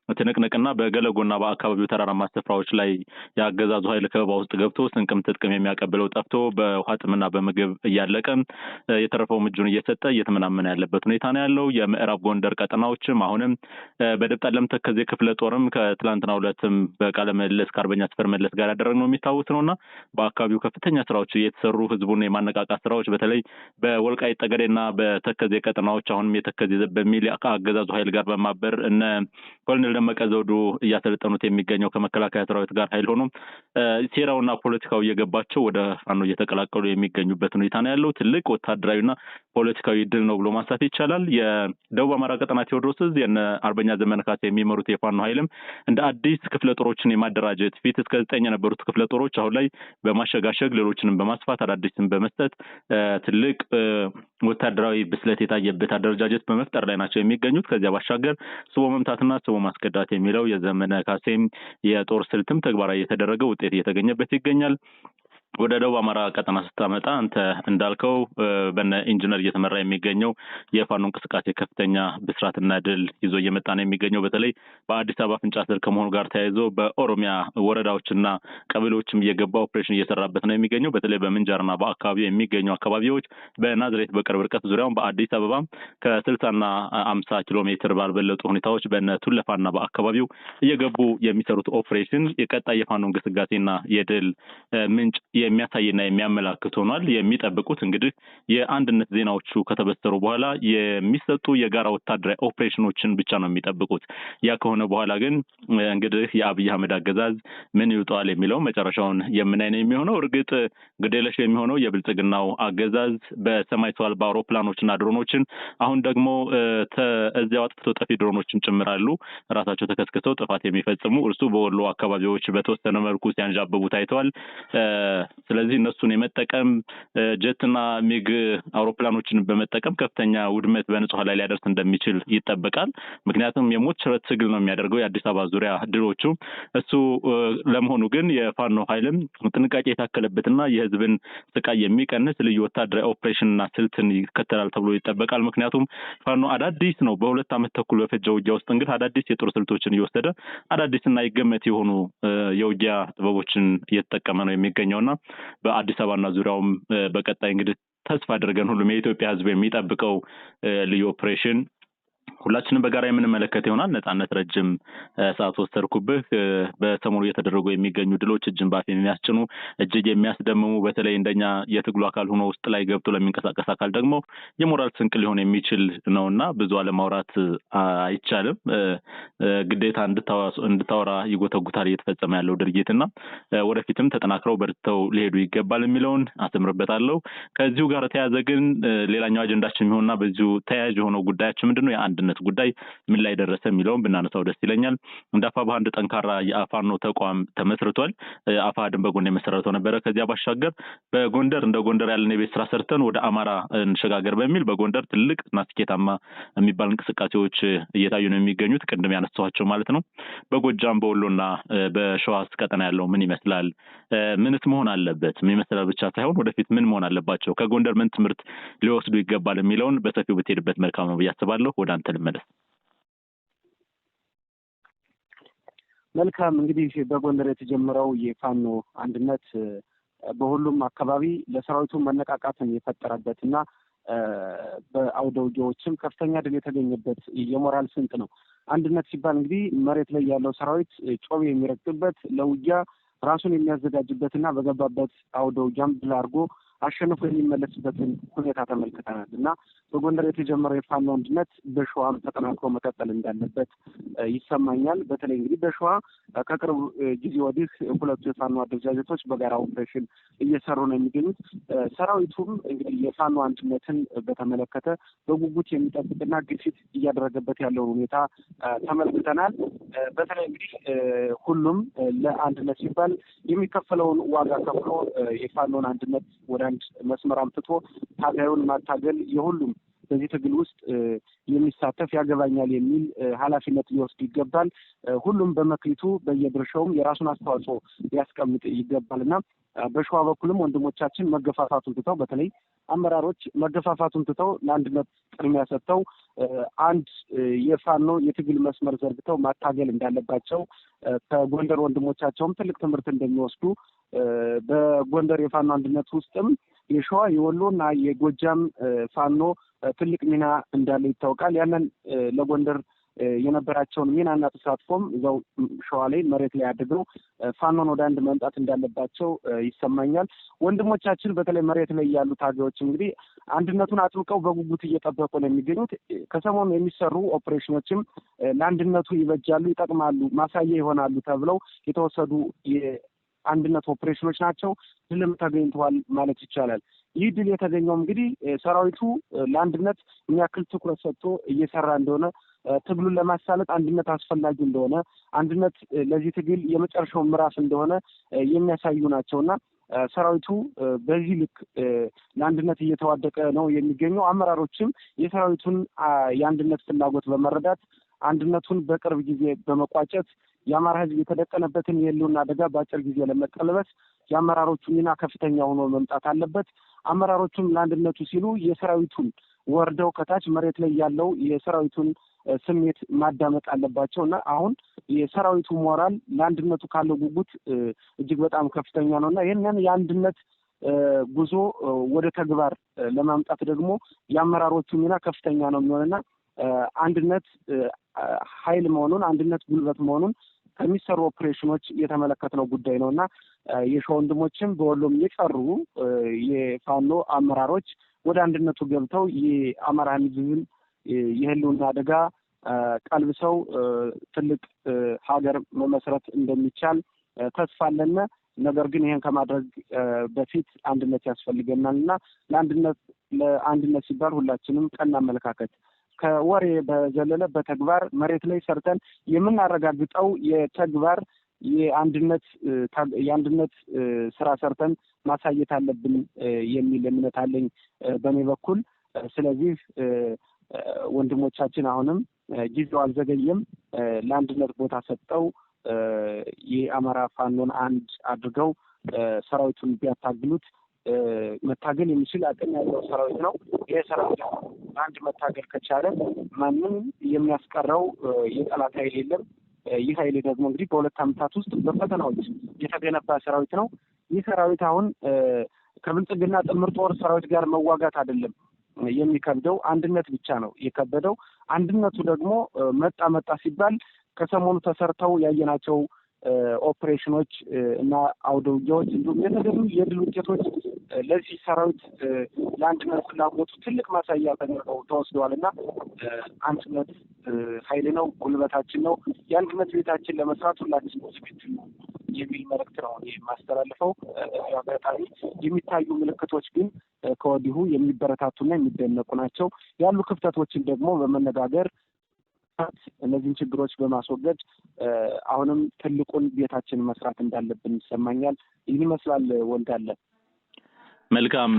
S1: ትንቅንቅና በገለጎና በአካባቢው ተራራማ ስፍራዎች ላይ የአገዛዙ ኃይል ከበባ ውስጥ ገብቶ ስንቅም ትጥቅም የሚያቀብለው ጠፍቶ በውሃ ጥምና በምግብ እያለቀ የተረፈው እጁን እየሰጠ እየተመናመነ ያለበት ሁኔታ ነው ያለው። የምዕራብ ጎንደር ቀጠናዎችም አሁንም በደብጣለም ተከዜ ክፍለ ጦርም ከትላንትናው ዕለትም በቃለ ምልልስ ከአርበኛ አስፈር መለስ ጋር ያደረግነው የሚታወስ ነውና በአካባቢው ከፍተኛ ስራዎች እየተሰሩ ህዝቡን የማነቃቃት ስራዎች በተለይ በወልቃይት ጠገዴና በተከዜ ቀጠናዎች አሁንም የተከዜ በሚል ከአገዛዙ ኃይል ጋር በማበር እነ ኮሎኔል ደመቀ ዘውዱ እያሰለጠኑት የሚገኘው ከመከላከያ ሰራዊት ጋር ኃይል ሆኖ ሴራውና ፖለቲካው እየገባቸው ወደ ፋኖ እየተቀላቀሉ የሚገኙበት ሁኔታ ነው ያለው። ትልቅ ወታደራዊና ፖለቲካዊ ድል ነው ብሎ ማንሳት ይቻላል። የደቡብ አማራ ቀጠና ቴዎድሮስ ዕዝ የነ አርበኛ ዘመነ ካሴ የሚመሩት የፋኖ ኃይልም እንደ አዲስ ክፍለ ጦሮችን የማደራጀት ፊት እስከ 9 የነበሩት ክፍለ ጦሮች አሁን ላይ በማሸጋሸግ ሌሎችንም በማስፋት አዳዲስም በመስጠት ትልቅ ወታደራዊ ብስለት የታየበት አደረጃጀት በመፍጠር ላይ ናቸው የሚገኙት። ከዚያ ባሻገር ስቦ መምታትና ስቦ ማስከዳት የሚለው የዘመነ ካሴም የጦር ስልትም ተግባራዊ የተደረገ ውጤት እየተገኘበት ይገኛል። ወደ ደቡብ አማራ ቀጠና ስታመጣ አንተ እንዳልከው በነ ኢንጂነር እየተመራ የሚገኘው የፋኖ እንቅስቃሴ ከፍተኛ ብስራትና ድል ይዞ እየመጣ ነው የሚገኘው። በተለይ በአዲስ አበባ ፍንጫ ስር ከመሆኑ ጋር ተያይዞ በኦሮሚያ ወረዳዎችና ቀበሌዎችም እየገባ ኦፕሬሽን እየሰራበት ነው የሚገኘው። በተለይ በምንጃርና በአካባቢው የሚገኙ አካባቢዎች በናዝሬት በቅርብ ርቀት ዙሪያውን በአዲስ አበባ ከ60ና 50 ኪሎ ሜትር ባልበለጡ ሁኔታዎች በነ ቱለፋና በአካባቢው እየገቡ የሚሰሩት ኦፕሬሽን የቀጣይ የፋኖ እንቅስቃሴና የድል ምንጭ የሚያሳይና የሚያመላክት ሆኗል። የሚጠብቁት እንግዲህ የአንድነት ዜናዎቹ ከተበሰሩ በኋላ የሚሰጡ የጋራ ወታደራዊ ኦፕሬሽኖችን ብቻ ነው የሚጠብቁት። ያ ከሆነ በኋላ ግን እንግዲህ የአብይ አህመድ አገዛዝ ምን ይውጣል የሚለው መጨረሻውን የምናይ ነው የሚሆነው። እርግጥ ግዴለሽ የሚሆነው የብልጽግናው አገዛዝ በሰማይ ሰው አልባ አውሮፕላኖችና ድሮኖችን አሁን ደግሞ እዚያው አጥፍቶ ጠፊ ድሮኖችን ጭምራሉ ራሳቸው ተከስክሰው ጥፋት የሚፈጽሙ እርሱ በወሎ አካባቢዎች በተወሰነ መልኩ ሲያንዣብቡ ታይተዋል። ስለዚህ እነሱን የመጠቀም ጀትና ሚግ አውሮፕላኖችን በመጠቀም ከፍተኛ ውድመት በንጹሃን ላይ ሊያደርስ እንደሚችል ይጠበቃል። ምክንያቱም የሞት ሽረት ትግል ነው የሚያደርገው የአዲስ አበባ ዙሪያ ድሎቹ። እሱ ለመሆኑ ግን የፋኖ ኃይልም ጥንቃቄ የታከለበትና የህዝብን ስቃይ የሚቀንስ ልዩ ወታደራዊ ኦፕሬሽንና ስልትን ይከተላል ተብሎ ይጠበቃል። ምክንያቱም ፋኖ አዳዲስ ነው በሁለት ዓመት ተኩል በፈጀው ውጊያ ውስጥ እንግዲህ አዳዲስ የጦር ስልቶችን እየወሰደ አዳዲስና ይገመት የሆኑ የውጊያ ጥበቦችን እየተጠቀመ ነው የሚገኘውና በአዲስ አበባና ዙሪያውም በቀጣይ እንግዲህ ተስፋ አድርገን ሁሉም የኢትዮጵያ ህዝብ የሚጠብቀው ልዩ ኦፕሬሽን ሁላችንም በጋራ የምንመለከት ይሆናል። ነጻነት ረጅም ሰዓት ወሰድኩብህ። በሰሞኑ እየተደረጉ የሚገኙ ድሎች እጅን ባፍ የሚያስጭኑ እጅግ የሚያስደምሙ በተለይ እንደኛ የትግሉ አካል ሆኖ ውስጥ ላይ ገብቶ ለሚንቀሳቀስ አካል ደግሞ የሞራል ስንቅ ሊሆን የሚችል ነውና ብዙ አለማውራት አይቻልም። ግዴታ እንድታወራ ይጎተጉታል እየተፈጸመ ያለው ድርጊትና ወደፊትም ተጠናክረው በርተው ሊሄዱ ይገባል የሚለውን አስምርበታለሁ። ከዚሁ ጋር ተያያዘ ግን ሌላኛው አጀንዳችን የሚሆንና በዚሁ ተያያዥ የሆነው ጉዳያችን ምንድነው የአንድነት ጉዳይ ምን ላይ ደረሰ የሚለውን ብናነሳው ደስ ይለኛል። እንዳፋባ አንድ ጠንካራ የፋኖ ተቋም ተመስርቷል። አፋድን በጎን የመሰረተው ነበረ። ከዚያ ባሻገር በጎንደር እንደ ጎንደር ያለን የቤት ስራ ሰርተን ወደ አማራ እንሸጋገር በሚል በጎንደር ትልቅና ስኬታማ የሚባል እንቅስቃሴዎች እየታዩ ነው የሚገኙት። ቅድም ያነሳኋቸው ማለት ነው። በጎጃም በወሎና በሸዋስ ቀጠና ያለው ምን ይመስላል? ምንስ መሆን አለበት? ምን ይመስላል ብቻ ሳይሆን ወደፊት ምን መሆን አለባቸው? ከጎንደር ምን ትምህርት ሊወስዱ ይገባል የሚለውን በሰፊው ብትሄድበት መልካም ነው ብዬ አስባለሁ። ወደ አንተ ልመለስ።
S2: መልካም እንግዲህ በጎንደር የተጀመረው የፋኖ አንድነት በሁሉም አካባቢ ለሰራዊቱ መነቃቃትን የፈጠረበትና በአውደ ውጊያዎችም ከፍተኛ ድል የተገኘበት የሞራል ስንቅ ነው። አንድነት ሲባል እንግዲህ መሬት ላይ ያለው ሰራዊት ጮቤ የሚረግጥበት ለውጊያ ራሱን የሚያዘጋጅበትና በገባበት አውደ ውጊያም ድል አድርጎ አሸንፎ የሚመለስበትን ሁኔታ ተመልክተናል እና በጎንደር የተጀመረው የፋኖ አንድነት በሸዋም ተጠናክሮ መቀጠል እንዳለበት ይሰማኛል። በተለይ እንግዲህ በሸዋ ከቅርብ ጊዜ ወዲህ ሁለቱ የፋኖ አደረጃጀቶች በጋራ ኦፕሬሽን እየሰሩ ነው የሚገኙት። ሰራዊቱም እንግዲህ የፋኖ አንድነትን በተመለከተ በጉጉት የሚጠብቅና ግፊት እያደረገበት ያለውን ሁኔታ ተመልክተናል። በተለይ እንግዲህ ሁሉም ለአንድነት ሲባል የሚከፈለውን ዋጋ ከፍሎ የፋኖን አንድነት ወደ አንድ መስመር አምጥቶ ታጋዩን ማታገል የሁሉም በዚህ ትግል ውስጥ የሚሳተፍ ያገባኛል የሚል ኃላፊነት ሊወስድ ይገባል። ሁሉም በመክሊቱ በየድርሻውም የራሱን አስተዋጽኦ ሊያስቀምጥ ይገባልና በሸዋ በኩልም ወንድሞቻችን መገፋፋቱን ትተው በተለይ አመራሮች መገፋፋቱን ትተው ለአንድነት ቅድሚያ ሰጥተው አንድ የፋኖ የትግል መስመር ዘርግተው ማታገል እንዳለባቸው ከጎንደር ወንድሞቻቸውም ትልቅ ትምህርት እንደሚወስዱ በጎንደር የፋኖ አንድነት ውስጥም የሸዋ የወሎና የጎጃም ፋኖ ትልቅ ሚና እንዳለ ይታወቃል። ያንን ለጎንደር የነበራቸውን ሚናና ተሳትፎም እዛው ሸዋ ላይ መሬት ላይ አድርገው ፋኖን ወደ አንድ መምጣት እንዳለባቸው ይሰማኛል። ወንድሞቻችን በተለይ መሬት ላይ ያሉ ታጋዮች እንግዲህ አንድነቱን አጥብቀው በጉጉት እየጠበቁ ነው የሚገኙት። ከሰሞኑ የሚሰሩ ኦፕሬሽኖችም ለአንድነቱ ይበጃሉ፣ ይጠቅማሉ፣ ማሳያ ይሆናሉ ተብለው የተወሰዱ አንድነት ኦፕሬሽኖች ናቸው። ድልም ተገኝተዋል ማለት ይቻላል። ይህ ድል የተገኘው እንግዲህ ሰራዊቱ ለአንድነት የሚያክል ትኩረት ሰጥቶ እየሰራ እንደሆነ፣ ትግሉን ለማሳለጥ አንድነት አስፈላጊ እንደሆነ፣ አንድነት ለዚህ ትግል የመጨረሻው ምዕራፍ እንደሆነ የሚያሳዩ ናቸውና ሰራዊቱ በዚህ ልክ ለአንድነት እየተዋደቀ ነው የሚገኘው። አመራሮችም የሰራዊቱን የአንድነት ፍላጎት በመረዳት አንድነቱን በቅርብ ጊዜ በመቋጨት የአማራ ህዝብ የተደቀነበትን የህልውና አደጋ በአጭር ጊዜ ለመቀልበስ የአመራሮቹ ሚና ከፍተኛ ሆኖ መምጣት አለበት። አመራሮቹም ለአንድነቱ ሲሉ የሰራዊቱን ወርደው ከታች መሬት ላይ ያለው የሰራዊቱን ስሜት ማዳመጥ አለባቸው እና አሁን የሰራዊቱ ሞራል ለአንድነቱ ካለው ጉጉት እጅግ በጣም ከፍተኛ ነው እና ይህንን የአንድነት ጉዞ ወደ ተግባር ለማምጣት ደግሞ የአመራሮቹ ሚና ከፍተኛ ነው የሚሆንና አንድነት ኃይል መሆኑን አንድነት ጉልበት መሆኑን ከሚሰሩ ኦፕሬሽኖች የተመለከትነው ጉዳይ ነውና የሸዋ ወንድሞችም በወሎም የቀሩ የፋኖ አመራሮች ወደ አንድነቱ ገብተው የአማራን ህዝብን የህልውና አደጋ ቀልብሰው ትልቅ ሀገር መመስረት እንደሚቻል ተስፋ አለን። ነገር ግን ይሄን ከማድረግ በፊት አንድነት ያስፈልገናልና ለአንድነት ሲባል ሁላችንም ቀና አመለካከት ከወሬ በዘለለ በተግባር መሬት ላይ ሰርተን የምናረጋግጠው የተግባር የአንድነት ስራ ሰርተን ማሳየት አለብን የሚል እምነት አለኝ በእኔ በኩል። ስለዚህ ወንድሞቻችን አሁንም ጊዜው አልዘገየም፣ ለአንድነት ቦታ ሰጠው የአማራ ፋኖን አንድ አድርገው ሰራዊቱን ቢያታግሉት መታገል የሚችል አቅም ያለው ሰራዊት ነው። ይሄ ሰራዊት አንድ መታገል ከቻለ ማንም የሚያስቀረው የጠላት ኃይል የለም። ይህ ኃይል ደግሞ እንግዲህ በሁለት ዓመታት ውስጥ በፈተናዎች የተገነባ ሰራዊት ነው። ይህ ሰራዊት አሁን ከብልጽግና ጥምር ጦር ሰራዊት ጋር መዋጋት አይደለም የሚከብደው፣ አንድነት ብቻ ነው የከበደው። አንድነቱ ደግሞ መጣ ሲባል ከሰሞኑ ተሰርተው ያየናቸው ኦፕሬሽኖች እና አውደ ውጊያዎች እንዲሁም የተገኙ የድል ውጤቶች ለዚህ ሰራዊት ለአንድነት ፍላጎቱ ትልቅ ማሳያ ተደርገው ተወስደዋልና አንድነት ኃይል ነው፣ ጉልበታችን ነው። የአንድነት ቤታችን ለመስራት ሁላችን ዝግጁ የሚል መልእክት ነው የማስተላልፈው። አጋጣሚ የሚታዩ ምልክቶች ግን ከወዲሁ የሚበረታቱና የሚደነቁ ናቸው። ያሉ ክፍተቶችን ደግሞ በመነጋገር እነዚህን ችግሮች በማስወገድ አሁንም ትልቁን ቤታችን መስራት እንዳለብን ይሰማኛል። ይህን ይመስላል ወልዳለ።
S1: መልካም።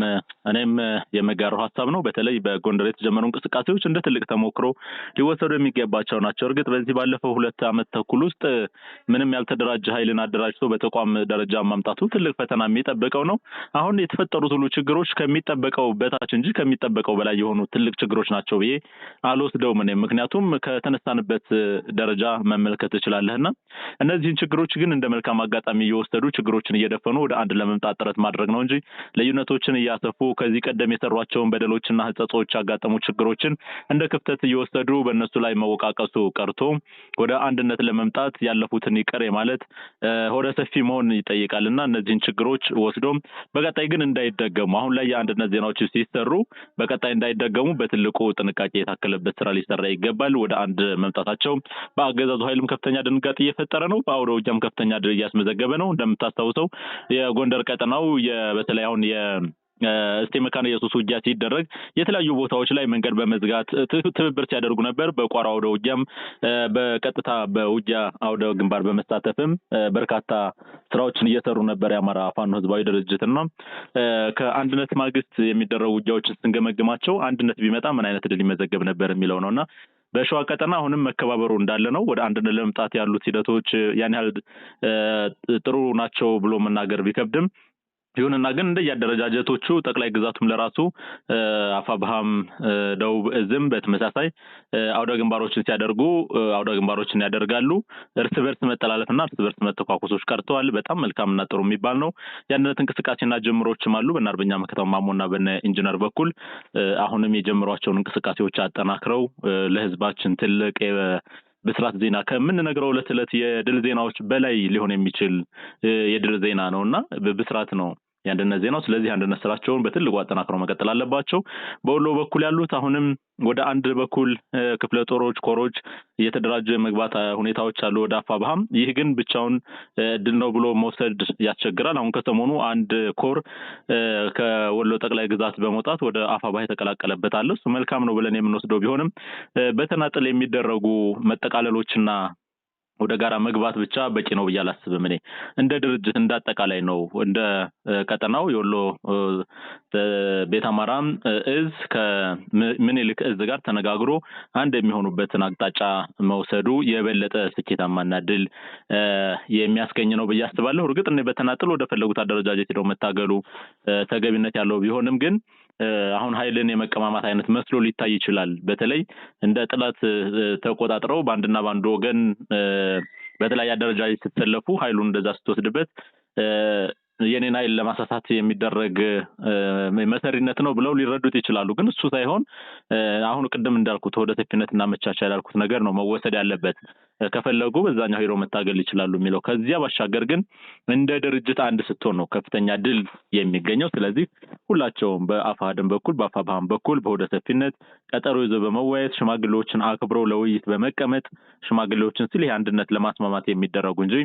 S1: እኔም የመጋራው ሀሳብ ነው። በተለይ በጎንደር የተጀመሩ እንቅስቃሴዎች እንደ ትልቅ ተሞክሮ ሊወሰዱ የሚገባቸው ናቸው። እርግጥ በዚህ ባለፈው 2 ዓመት ተኩል ውስጥ ምንም ያልተደራጀ ኃይልን አደራጅቶ በተቋም ደረጃ ማምጣቱ ትልቅ ፈተና የሚጠበቀው ነው። አሁን የተፈጠሩት ሁሉ ችግሮች ከሚጠበቀው በታች እንጂ ከሚጠበቀው በላይ የሆኑ ትልቅ ችግሮች ናቸው ብዬ አልወስደውም። ምክንያቱም ከተነሳንበት ደረጃ መመልከት ትችላለህና እነዚህን ችግሮች ግን እንደ መልካም አጋጣሚ እየወሰዱ ችግሮችን እየደፈኑ ወደ አንድ ለመምጣት ጥረት ማድረግ ነው እንጂ ልዩነቶችን እያሰፉ ከዚህ ቀደም የሰሯቸውን በደሎችና ህጸጾች ያጋጠሙ ችግሮችን እንደ ክፍተት እየወሰዱ በእነሱ ላይ መወቃቀሱ ቀርቶ ወደ አንድነት ለመምጣት ያለፉትን ይቀር ማለት ሆደ ሰፊ መሆን ይጠይቃልና እነዚህን ችግሮች ወስዶ በቀጣይ ግን እንዳይደገሙ አሁን ላይ የአንድነት ዜናዎች ሲሰሩ በቀጣይ እንዳይደገሙ በትልቁ ጥንቃቄ የታከለበት ስራ ሊሰራ ይገባል። ወደ አንድ መምጣታቸው በአገዛዙ ኃይልም ከፍተኛ ድንጋጤ እየፈጠረ ነው። በአውደ ውጊያም ከፍተኛ ድል እያስመዘገበ ነው። እንደምታስታውሰው የጎንደር ቀጠናው በተለይ አሁን እስቴ መካነ ኢየሱስ ውጊያ ሲደረግ የተለያዩ ቦታዎች ላይ መንገድ በመዝጋት ትብብር ሲያደርጉ ነበር። በቋራ አውደ ውጊያም በቀጥታ በውጊያ አውደ ግንባር በመሳተፍም በርካታ ስራዎችን እየሰሩ ነበር የአማራ ፋኖ ህዝባዊ ድርጅትና ከአንድነት ማግስት የሚደረጉ ውጊያዎችን ስንገመግማቸው አንድነት ቢመጣ ምን አይነት ድል ይመዘገብ ነበር የሚለው ነውና በሸዋ ቀጠና አሁንም መከባበሩ እንዳለ ነው። ወደ አንድነት ለመምጣት ያሉት ሂደቶች ያን ያህል ጥሩ ናቸው ብሎ መናገር ቢከብድም ይሁንና ግን እንደያደረጃጀቶቹ ጠቅላይ ግዛቱም ለራሱ አፋብሃም ደቡብ እዝም በተመሳሳይ አውደ ግንባሮችን ሲያደርጉ አውደ ግንባሮችን ያደርጋሉ። እርስ በርስ መጠላለፍና እርስ በርስ መተኳኮሶች ቀርተዋል። በጣም መልካምና ጥሩ የሚባል ነው። የአንድነት እንቅስቃሴና ጅምሮችም አሉ። በእነ አርበኛ መከታው ማሞና በእነ ኢንጂነር በኩል አሁንም የጀመሯቸውን እንቅስቃሴዎች አጠናክረው ለህዝባችን ትልቅ በስራት ዜና ከምንነግረው ለተለት የድል ዜናዎች በላይ ሊሆን የሚችል የድል ዜና ነውና በስራት ነው የአንድነት ዜናው። ስለዚህ አንድነት ስራቸውን በትልቁ አጠናክረው መቀጠል አለባቸው። በወሎ በኩል ያሉት አሁንም ወደ አንድ በኩል ክፍለ ጦሮች ኮሮች እየተደራጀ መግባት ሁኔታዎች አሉ ወደ አፋብሃም። ይህ ግን ብቻውን ድል ነው ብሎ መውሰድ ያስቸግራል። አሁን ከሰሞኑ አንድ ኮር ከወሎ ጠቅላይ ግዛት በመውጣት ወደ አፋብሃ የተቀላቀለበት አለ። እሱ መልካም ነው ብለን የምንወስደው ቢሆንም በተናጠል የሚደረጉ መጠቃለሎችና ወደ ጋራ መግባት ብቻ በቂ ነው ብዬ አላስብም። እኔ እንደ ድርጅት እንዳጠቃላይ ነው እንደ ቀጠናው የወሎ ቤት አማራም እዝ ከምኒልክ እዝ ጋር ተነጋግሮ አንድ የሚሆኑበትን አቅጣጫ መውሰዱ የበለጠ ስኬታማና ድል የሚያስገኝ ነው ብዬ አስባለሁ። እርግጥ እኔ በተናጥል ወደ ፈለጉት አደረጃጀት ሄደው መታገሉ ተገቢነት ያለው ቢሆንም ግን አሁን ኃይልን የመቀማማት አይነት መስሎ ሊታይ ይችላል። በተለይ እንደ ጥላት ተቆጣጥረው ባንድና ባንድ ወገን በተለይ አደረጃጀት ስትሰለፉ ኃይሉን እንደዛ ስትወስድበት የኔን ኃይል ለማሳሳት የሚደረግ መሰሪነት ነው ብለው ሊረዱት ይችላሉ። ግን እሱ ሳይሆን አሁን ቅድም እንዳልኩት ወደ ሰፊነትና መቻቻል ያልኩት ነገር ነው መወሰድ ያለበት። ከፈለጉ በዛኛው ሄሮ መታገል ይችላሉ የሚለው ከዚያ ባሻገር ግን እንደ ድርጅት አንድ ስትሆን ነው ከፍተኛ ድል የሚገኘው። ስለዚህ ሁላቸውም በአፋድም በኩል በአፋባም በኩል በወደ ሰፊነት ቀጠሮ ይዘው በመወያየት ሽማግሌዎችን አክብረው ለውይይት በመቀመጥ ሽማግሌዎችን ሲል ይሄ አንድነት ለማስማማት የሚደረጉ እንጂ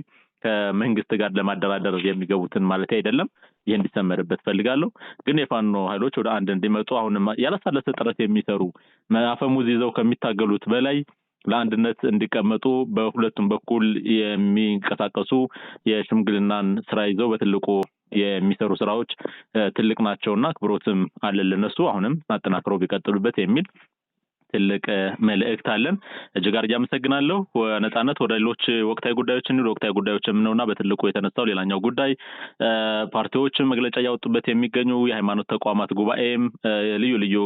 S1: ከመንግስት ጋር ለማደራደር የሚገቡትን ማለት አይደለም። ይሄ እንዲሰመርበት ፈልጋለሁ። ግን የፋኖ ኃይሎች ወደ አንድ እንዲመጡ አሁንም ያላሳለሰ ጥረት የሚሰሩ አፈሙዝ ይዘው ከሚታገሉት በላይ ለአንድነት እንዲቀመጡ በሁለቱም በኩል የሚንቀሳቀሱ የሽምግልናን ስራ ይዘው በትልቁ የሚሰሩ ስራዎች ትልቅ ናቸውና አክብሮትም አለን ለነሱ። አሁንም አጠናክረው ቢቀጥሉበት የሚል ትልቅ መልእክት አለን። እጅግ አድርጌ አመሰግናለሁ። ነጻነት ወደ ሌሎች ወቅታዊ ጉዳዮችም ነውና በትልቁ የተነሳው ሌላኛው ጉዳይ ፓርቲዎች መግለጫ ያወጡበት የሚገኙ የሃይማኖት ተቋማት ጉባኤም ልዩ ልዩ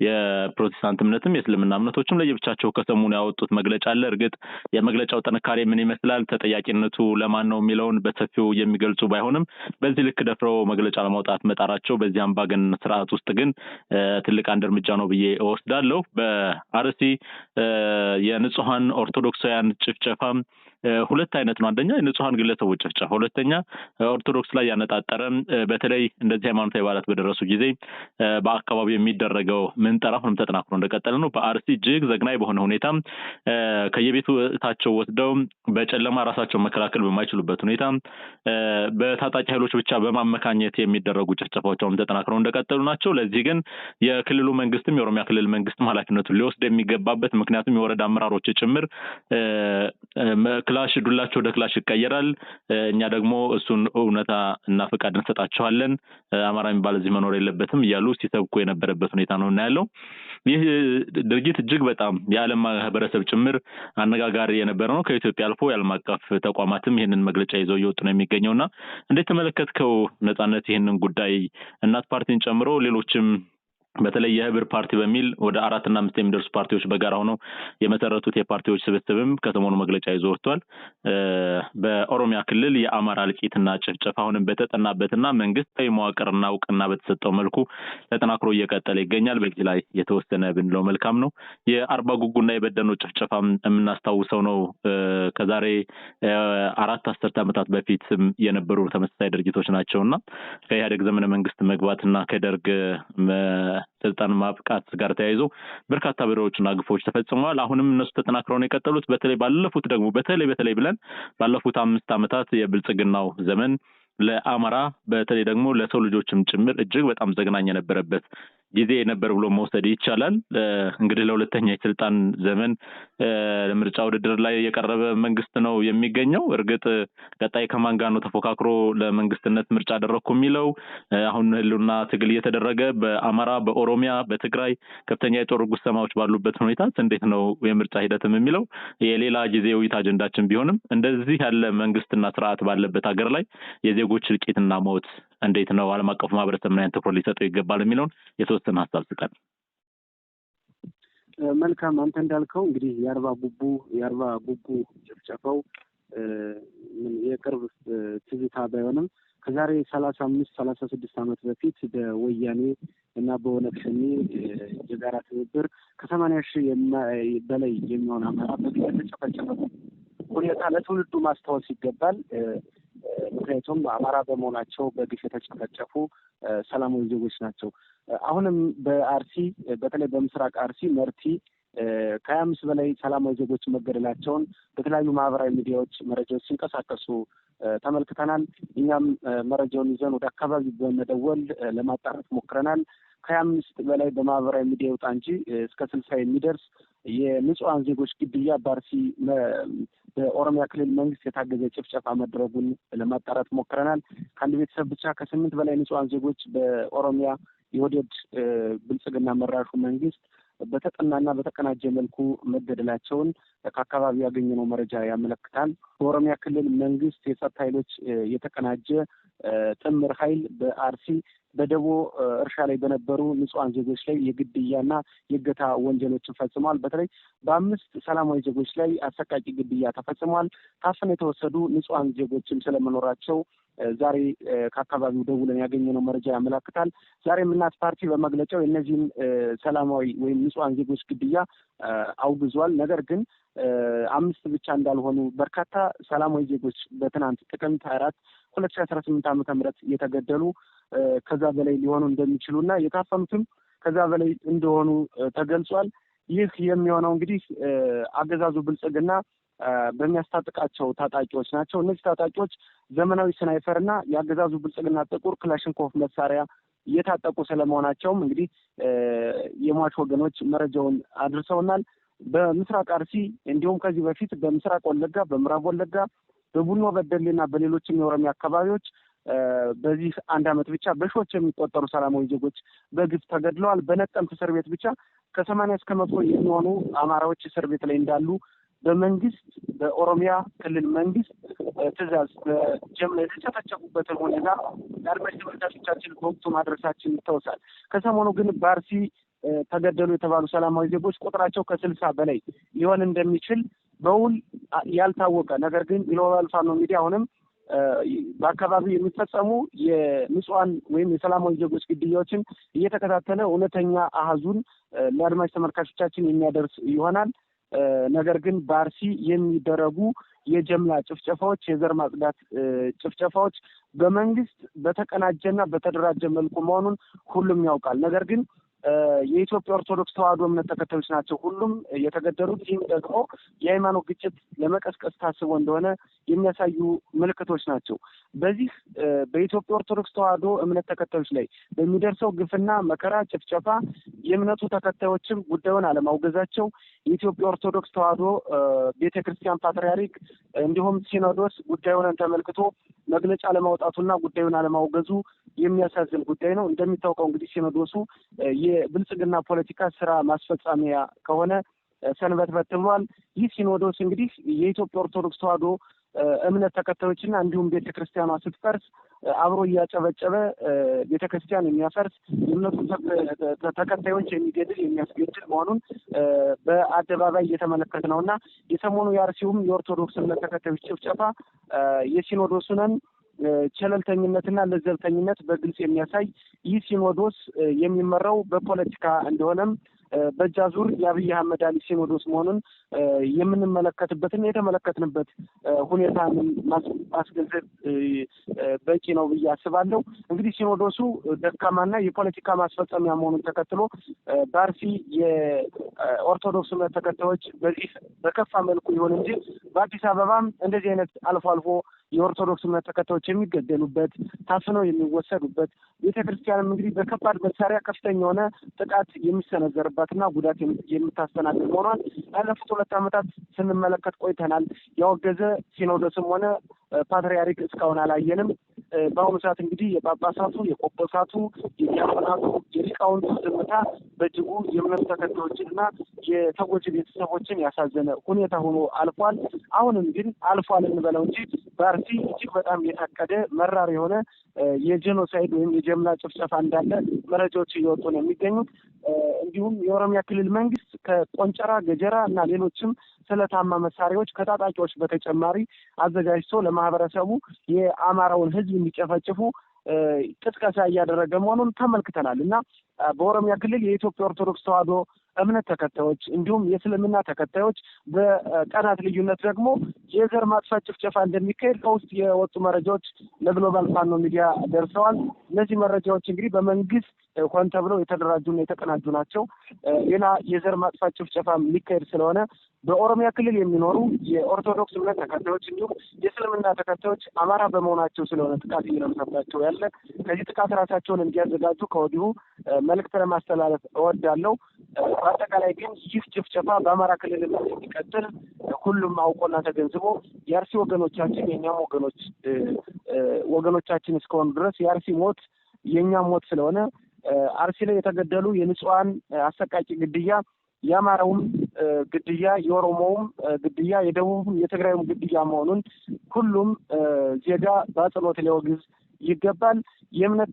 S1: የፕሮቴስታንት እምነትም የእስልምና እምነቶችም ለየብቻቸው ከሰሞኑ ያወጡት መግለጫ አለ። እርግጥ የመግለጫው ጥንካሬ ምን ይመስላል፣ ተጠያቂነቱ ለማን ነው የሚለውን በሰፊው የሚገልጹ ባይሆንም በዚህ ልክ ደፍረው መግለጫ ለማውጣት መጣራቸው በዚህ አምባገነን ስርዓት ውስጥ ግን ትልቅ አንድ እርምጃ ነው ብዬ እወስዳለሁ። አርሲ የንጹሃን ኦርቶዶክሳውያን ጭፍጨፋ ሁለት አይነት ነው። አንደኛ የንጹሃን ግለሰቦች ጭፍጨፋ፣ ሁለተኛ ኦርቶዶክስ ላይ ያነጣጠረ በተለይ እንደዚህ ሃይማኖታዊ በዓላት በደረሱ ጊዜ በአካባቢው የሚደረገው ምንጠራ አሁንም ተጠናክሮ እንደቀጠለ ነው። በአርሲ እጅግ ዘግናኝ በሆነ ሁኔታ ከየቤታቸው ወስደው በጨለማ ራሳቸውን መከላከል በማይችሉበት ሁኔታ በታጣቂ ኃይሎች ብቻ በማመካኘት የሚደረጉ ጭፍጨፋዎች አሁንም ተጠናክረው እንደቀጠሉ ናቸው። ለዚህ ግን የክልሉ መንግስትም የኦሮሚያ ክልል መንግስትም ኃላፊነቱን ሊወስድ የሚገባበት ምክንያቱም የወረዳ አመራሮች ጭምር ክላሽ ዱላቸው ወደ ክላሽ ይቀየራል፣ እኛ ደግሞ እሱን እውነታ እና ፈቃድ እንሰጣቸዋለን፣ አማራ የሚባል እዚህ መኖር የለበትም እያሉ ሲሰብኩ የነበረበት ሁኔታ ነው እና ያለው ይህ ድርጊት እጅግ በጣም የዓለም ማህበረሰብ ጭምር አነጋጋሪ የነበረ ነው። ከኢትዮጵያ አልፎ የዓለም አቀፍ ተቋማትም ይህንን መግለጫ ይዘው እየወጡ ነው የሚገኘውና እንዴት ተመለከትከው ነጻነት? ይህንን ጉዳይ እናት ፓርቲን ጨምሮ ሌሎችም በተለይ የህብር ፓርቲ በሚል ወደ 4 እና 5 የሚደርሱ ፓርቲዎች በጋራ ሆነው የመሰረቱት የፓርቲዎች ስብስብም ከሰሞኑ መግለጫ ይዞ ወጥቷል። በኦሮሚያ ክልል የአማራ እልቂትና ጭፍጨፋ አሁንም በተጠናበትና መንግስታዊ መዋቅርና እውቅና በተሰጠው መልኩ ተጠናክሮ እየቀጠለ ይገኛል። በዚህ ላይ የተወሰነ ብንለው መልካም ነው። የአርባ ጉጉና የበደኖ ጭፍጨፋ የምናስታውሰው ነው። ከዛሬ 4 አስርት ዓመታት በፊት የነበሩ ተመሳሳይ ድርጊቶች ናቸውና ከኢህአዴግ ዘመነ መንግስት መግባትና ከደርግ ስልጣን ማብቃት ጋር ተያይዞ በርካታ ብሮዎችና ግፎች ተፈጽመዋል። አሁንም እነሱ ተጠናክረው ነው የቀጠሉት። በተለይ ባለፉት ደግሞ በተለይ ብለን ባለፉት 5 ዓመታት የብልጽግናው ዘመን ለአማራ በተለይ ደግሞ ለሰው ልጆችም ጭምር እጅግ በጣም ዘግናኝ የነበረበት ጊዜ ነበር ብሎ መውሰድ ይቻላል። እንግዲህ ለሁለተኛ የስልጣን ዘመን ለምርጫ ውድድር ላይ የቀረበ መንግስት ነው የሚገኘው። እርግጥ ቀጣይ ከማን ጋር ነው ተፎካክሮ ለመንግስትነት ምርጫ አደረኩ የሚለው አሁን ህልውና ትግል እየተደረገ በአማራ፣ በኦሮሚያ፣ በትግራይ ከፍተኛ የጦር ጉሰማዎች ባሉበት ሁኔታ እንዴት ነው የምርጫ ሂደትም የሚለው የሌላ ጊዜ ውይይት አጀንዳችን ቢሆንም እንደዚህ ያለ መንግስትና ስርዓት ባለበት ሀገር ላይ የዜጎች እልቂትና ሞት እንዴት ነው ዓለም አቀፉ ማህበረሰብ ምን አይነት ትኩረት ሊሰጠው ይገባል የሚለውን የተወሰነ ሀሳብ ስጠን።
S2: መልካም። አንተ እንዳልከው እንግዲህ የአርባ ጉጉ ጭፍጨፋው የቅርብ ትዝታ ባይሆንም ከዛሬ 35-36 ዓመት በፊት በወያኔ እና በኦነግ ሸኔ የጋራ ትብብር ከ80 ሺህ በላይ የሚሆን አማራ በተጨፈጨፈ ሁኔታ ለትውልዱ ማስታወስ ይገባል። ምክንያቱም አማራ በመሆናቸው በግፍ የተጨፈጨፉ ሰላማዊ ዜጎች ናቸው። አሁንም በአርሲ በተለይ በምስራቅ አርሲ መርቲ ከ25 በላይ ሰላማዊ ዜጎች መገደላቸውን በተለያዩ ማህበራዊ ሚዲያዎች መረጃዎች ሲንቀሳቀሱ ተመልክተናል። እኛም መረጃውን ይዘን ወደ አካባቢ በመደወል ለማጣራት ሞክረናል። ከ25 በላይ በማህበራዊ ሚዲያ ይወጣ እንጂ እስከ 60 የሚደርስ የንጹሃን ዜጎች ግድያ በአርሲ በኦሮሚያ ክልል መንግስት የታገዘ ጭፍጨፋ መድረጉን ለማጣራት ሞክረናል። ከአንድ ቤተሰብ ብቻ ከ8 በላይ ንጹሃን ዜጎች በኦሮሚያ የወደድ ብልጽግና መራሹ መንግስት በተጠናና በተቀናጀ መልኩ መገደላቸውን ከአካባቢው ያገኘነው መረጃ ያመለክታል። በኦሮሚያ ክልል መንግስት የጸጥታ ኃይሎች የተቀናጀ ጥምር ኃይል በአርሲ በደቦ እርሻ ላይ በነበሩ ንጹሃን ዜጎች ላይ የግድያና የእገታ ወንጀሎችን ፈጽመዋል። በተለይ በ5 ሰላማዊ ዜጎች ላይ አሰቃቂ ግድያ ተፈጽመዋል። ታፍነው የተወሰዱ ንጹሃን ዜጎችም ስለመኖራቸው ዛሬ ከአካባቢው ደውለን ያገኘነው መረጃ ያመለክታል። ዛሬም እናት ፓርቲ በመግለጫው የእነዚህን ሰላማዊ ወይም ንጹሃን ዜጎች ግድያ አውግዟል። ነገር ግን 5 ብቻ እንዳልሆኑ በርካታ ሰላማዊ ዜጎች በትናንት ጥቅምት 24 2018 ዓ.ም የተገደሉ ከዛ በላይ ሊሆኑ እንደሚችሉና የታፈኑትም ከዛ በላይ እንደሆኑ ተገልጿል። ይህ የሚሆነው እንግዲህ አገዛዙ ብልጽግና በሚያስታጥቃቸው ታጣቂዎች ናቸው። እነዚህ ታጣቂዎች ዘመናዊ ስናይፐርና የአገዛዙ ብልጽግና ጥቁር ክላሽንኮቭ መሳሪያ እየታጠቁ ስለመሆናቸውም እንግዲህ የሟች ወገኖች መረጃውን አድርሰውናል። በምስራቅ አርሲ እንዲሁም ከዚህ በፊት በምስራቅ ወለጋ፣ በምዕራብ ወለጋ፣ በቡኖ በደሌና በሌሎችም የኦሮሚያ አካባቢዎች በዚህ 1 ዓመት ብቻ በሺዎች የሚቆጠሩ ሰላማዊ ዜጎች በግፍ ተገድለዋል። በነቀምት እስር ቤት ብቻ ከ80 እስከ 100 የሚሆኑ አማራዎች እስር ቤት ላይ እንዳሉ በመንግስት በኦሮሚያ ክልል መንግስት ትዕዛዝ በጀምላ የተጨፈጨፉበትን ሁኔታ ለአድማጭ ተመልካቾቻችን በወቅቱ ማድረሳችን ይታወሳል። ከሰሞኑ ግን በአርሲ ተገደሉ የተባሉ ሰላማዊ ዜጎች ቁጥራቸው ከ60 በላይ ሊሆን እንደሚችል በውል ያልታወቀ ነገር ግን ግሎባል ፋኖ ሚዲያ አሁንም በአካባቢው የሚፈጸሙ የንጹሃን ወይም የሰላማዊ ዜጎች ግድያዎችን እየተከታተለ እውነተኛ አሃዙን ለአድማጭ ተመልካቾቻችን የሚያደርስ ይሆናል። ነገር ግን በአርሲ የሚደረጉ የጀምላ ጭፍጨፋዎች፣ የዘር ማጽዳት ጭፍጨፋዎች በመንግስት በተቀናጀና በተደራጀ መልኩ መሆኑን ሁሉም ያውቃል። ነገር ግን የኢትዮጵያ ኦርቶዶክስ ተዋሕዶ እምነት ተከታዮች ናቸው ሁሉም የተገደሉት። ይህም ደግሞ የሃይማኖት ግጭት ለመቀስቀስ ታስቦ እንደሆነ የሚያሳዩ ምልክቶች ናቸው። በዚህ በኢትዮጵያ ኦርቶዶክስ ተዋሕዶ እምነት ተከታዮች ላይ በሚደርሰው ግፍና መከራ፣ ጭፍጨፋ የእምነቱ ተከታዮችም ጉዳዩን አለማውገዛቸው የኢትዮጵያ ኦርቶዶክስ ተዋሕዶ ቤተክርስቲያን ፓትርያርክ እንዲሁም ሲኖዶስ ጉዳዩን ተመልክቶ መግለጫ ለማውጣቱና ጉዳዩን አለማውገዙ የሚያሳዝን ጉዳይ ነው። እንደሚታወቀው እንግዲህ ሲኖዶሱ የብልጽግና ፖለቲካ ስራ ማስፈጻሚያ ከሆነ ሰንበትበት ብሏል። ይህ ሲኖዶስ እንግዲህ የኢትዮጵያ ኦርቶዶክስ ተዋሕዶ እምነት ተከታዮችና እንዲሁም ቤተክርስቲያኗ ስትፈርስ አብሮ እያጨበጨበ ቤተክርስቲያን የሚያፈርስ የእምነቱ ተከታዮች የሚገድል የሚያስገድል መሆኑን በአደባባይ እየተመለከት ነውና የሰሞኑ የአርሲውም የኦርቶዶክስ እምነት ተከታዮች ጭፍጨፋ የሲኖዶሱንን ቸለልተኝነትና ለዘብተኝነት በግልጽ የሚያሳይ ይህ ሲኖዶስ የሚመራው በፖለቲካ እንደሆነም በእጃዙር የአብይ አህመድ አሊ ሲኖዶስ መሆኑን የምንመለከትበትና የተመለከትንበት ሁኔታ ማስገንዘብ በቂ ነው ብዬ አስባለሁ። እንግዲህ ሲኖዶሱ ደካማና የፖለቲካ ማስፈጸሚያ መሆኑን ተከትሎ በአርሲ የኦርቶዶክስ እምነት ተከታዮች በዚህ በከፋ መልኩ ይሁን እንጂ በአዲስ አበባም እንደዚህ አይነት አልፎ አልፎ የኦርቶዶክስ እምነት ተከታዮች የሚገደሉበት ታፍነው የሚወሰዱበት ቤተክርስቲያንም እንግዲህ በከባድ መሳሪያ ከፍተኛ የሆነ ጥቃት የሚሰነዘርባትና ጉዳት የምታስተናግድ መሆኗን ያለፉት 2 ዓመታት ስንመለከት ቆይተናል። ያወገዘ ሲኖዶስም ሆነ ፓትርያርክ እስካሁን አላየንም። በአሁኑ ሰዓት እንግዲህ የጳጳሳቱ፣ የቆጶሳቱ፣ የዲያቆናቱ፣ የሊቃውንቱ ዝምታ በእጅጉ የእምነቱ ተከታዮችንና የተጎጂ ቤተሰቦችን ያሳዘነ ሁኔታ ሆኖ አልፏል። አሁንም ግን አልፏል እንበለው እንጂ በአርሲ እጅግ በጣም የታቀደ መራር የሆነ የጄኖሳይድ ወይም የጀምላ ጭፍጨፋ እንዳለ መረጃዎች እየወጡ ነው የሚገኙት። እንዲሁም የኦሮሚያ ክልል መንግስት ከቆንጨራ፣ ገጀራ እና ሌሎችም ስለታማ መሳሪያዎች ከታጣቂዎች በተጨማሪ አዘጋጅቶ ለማህበረሰቡ የአማራውን ሕዝብ እንዲጨፈጭፉ ቅስቀሳ እያደረገ መሆኑን ተመልክተናል እና በኦሮሚያ ክልል የኢትዮጵያ ኦርቶዶክስ ተዋሕዶ እምነት ተከታዮች እንዲሁም የእስልምና ተከታዮች በቀናት ልዩነት ደግሞ የዘር ማጥፋት ጭፍጨፋ እንደሚካሄድ ከውስጥ የወጡ መረጃዎች ለግሎባል ፋኖ ሚዲያ ደርሰዋል። እነዚህ መረጃዎች እንግዲህ በመንግስት ሆን ተብለው የተደራጁና የተቀናጁ ናቸው። ሌላ የዘር ማጥፋት ጭፍጨፋ የሚካሄድ ስለሆነ በኦሮሚያ ክልል የሚኖሩ የኦርቶዶክስ እምነት ተከታዮች እንዲሁም የእስልምና ተከታዮች አማራ በመሆናቸው ስለሆነ ጥቃት እየደረሰባቸው ያለ ከዚህ ጥቃት ራሳቸውን እንዲያዘጋጁ ከወዲሁ መልእክት ለማስተላለፍ እወዳለሁ። በአጠቃላይ ግን ይህ ጭፍጨፋ በአማራ ክልል እንዲቀጥል ሁሉም አውቆና ተገንዝቦ የአርሲ ወገኖቻችን የኛም ወገኖቻችን እስከሆኑ ድረስ የአርሲ ሞት የኛም ሞት ስለሆነ አርሲ ላይ የተገደሉ የንጹሃን አሰቃቂ ግድያ የአማራውም ግድያ የኦሮሞውም ግድያ የደቡብም የትግራይም ግድያ መሆኑን ሁሉም ዜጋ በአጽንኦት ሊያወግዝ ይገባል። የእምነት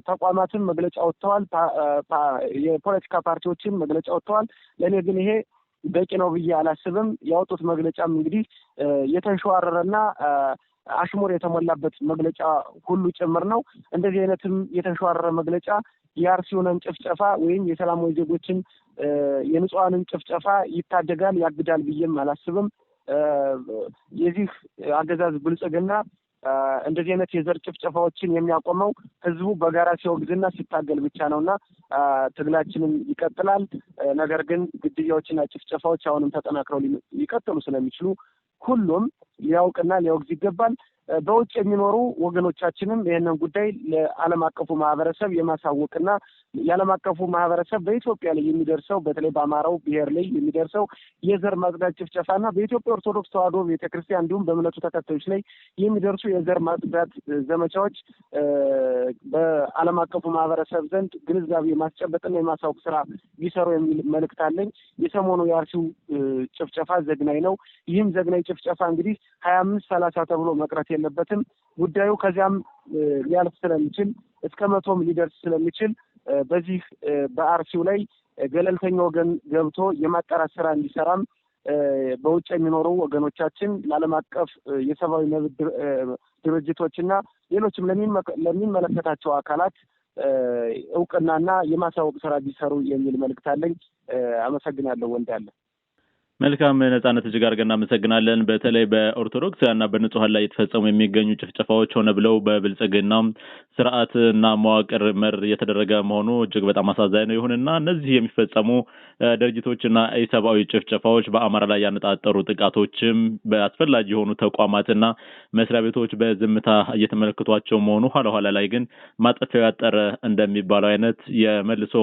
S2: ተቋማትን መግለጫ ወጥተዋል። የፖለቲካ ፓርቲዎችን መግለጫ ወጥተዋል። ለእኔ ግን ይሄ በቂ ነው ብዬ አላስብም። ያወጡት መግለጫም እንግዲህ የተንሸዋረረና አሽሙር የተሞላበት መግለጫ ሁሉ ጭምር ነው። እንደዚህ አይነትም የተንሸዋረረ መግለጫ የአርሲውን ጭፍጨፋ ወይም የሰላማዊ ዜጎችን የንጹሃንን ጭፍጨፋ ይታደጋል ያግዳል ብዬም አላስብም። የዚህ አገዛዝ ብልጽግና እንደዚህ አይነት የዘር ጭፍጨፋዎችን የሚያቆመው ህዝቡ በጋራ ሲወግዝና ሲታገል ብቻ ነውና ትግላችንም ይቀጥላል። ነገር ግን ግድያዎችና ጭፍጨፋዎች አሁንም ተጠናክረው ሊቀጥሉ ስለሚችሉ ሁሉም ሊያውቅና ሊያወግዝ ይገባል። በውጭ የሚኖሩ ወገኖቻችንም ይህንን ጉዳይ ለዓለም አቀፉ ማህበረሰብ የማሳወቅና የዓለም አቀፉ ማህበረሰብ በኢትዮጵያ ላይ የሚደርሰው በተለይ በአማራው ብሔር ላይ የሚደርሰው የዘር ማጽዳት ጭፍጨፋና በኢትዮጵያ ኦርቶዶክስ ተዋሕዶ ቤተክርስቲያን እንዲሁም በእምነቱ ተከታዮች ላይ የሚደርሱ የዘር ማጽዳት ዘመቻዎች በዓለም አቀፉ ማህበረሰብ ዘንድ ግንዛቤ የማስጨበጥና የማሳወቅ ስራ ቢሰሩ የሚል መልእክት አለኝ። የሰሞኑ የአርሲው ጭፍጨፋ ዘግናኝ ነው። ይህም ዘግናኝ ጭፍጨፋ እንግዲህ 25-30 ተብሎ መቅረት የለበትም። ጉዳዩ ከዚያም ሊያልፍ ስለሚችል እስከ 100 ሊደርስ ስለሚችል በዚህ በአርሲው ላይ ገለልተኛ ወገን ገብቶ የማጣራት ስራ እንዲሰራም በውጭ የሚኖሩ ወገኖቻችን ለዓለም አቀፍ የሰብአዊ መብት ድርጅቶችና ሌሎችም ለሚመለከታቸው አካላት እውቅናና የማሳወቅ ስራ ቢሰሩ የሚል መልእክት አለኝ። አመሰግናለሁ። ወንዳለ
S1: መልካም ነጻነት እጅግ አድርገን እናመሰግናለን። በተለይ በኦርቶዶክስና በንጹሃን ላይ የተፈጸሙ የሚገኙ ጭፍጨፋዎች ሆነ ብለው በብልጽግና ስርዓትና መዋቅር መር የተደረገ መሆኑ እጅግ በጣም አሳዛኝ ነው። ይሁንና እነዚህ የሚፈጸሙ ድርጅቶችና ኢሰብአዊ ጭፍጨፋዎች በአማራ ላይ ያነጣጠሩ ጥቃቶችም በአስፈላጊ የሆኑ ተቋማትና መስሪያ ቤቶች በዝምታ እየተመለከቷቸው መሆኑ ኋላ ላይ ግን ማጠፊያው ያጠረ እንደሚባለው አይነት የመልሶ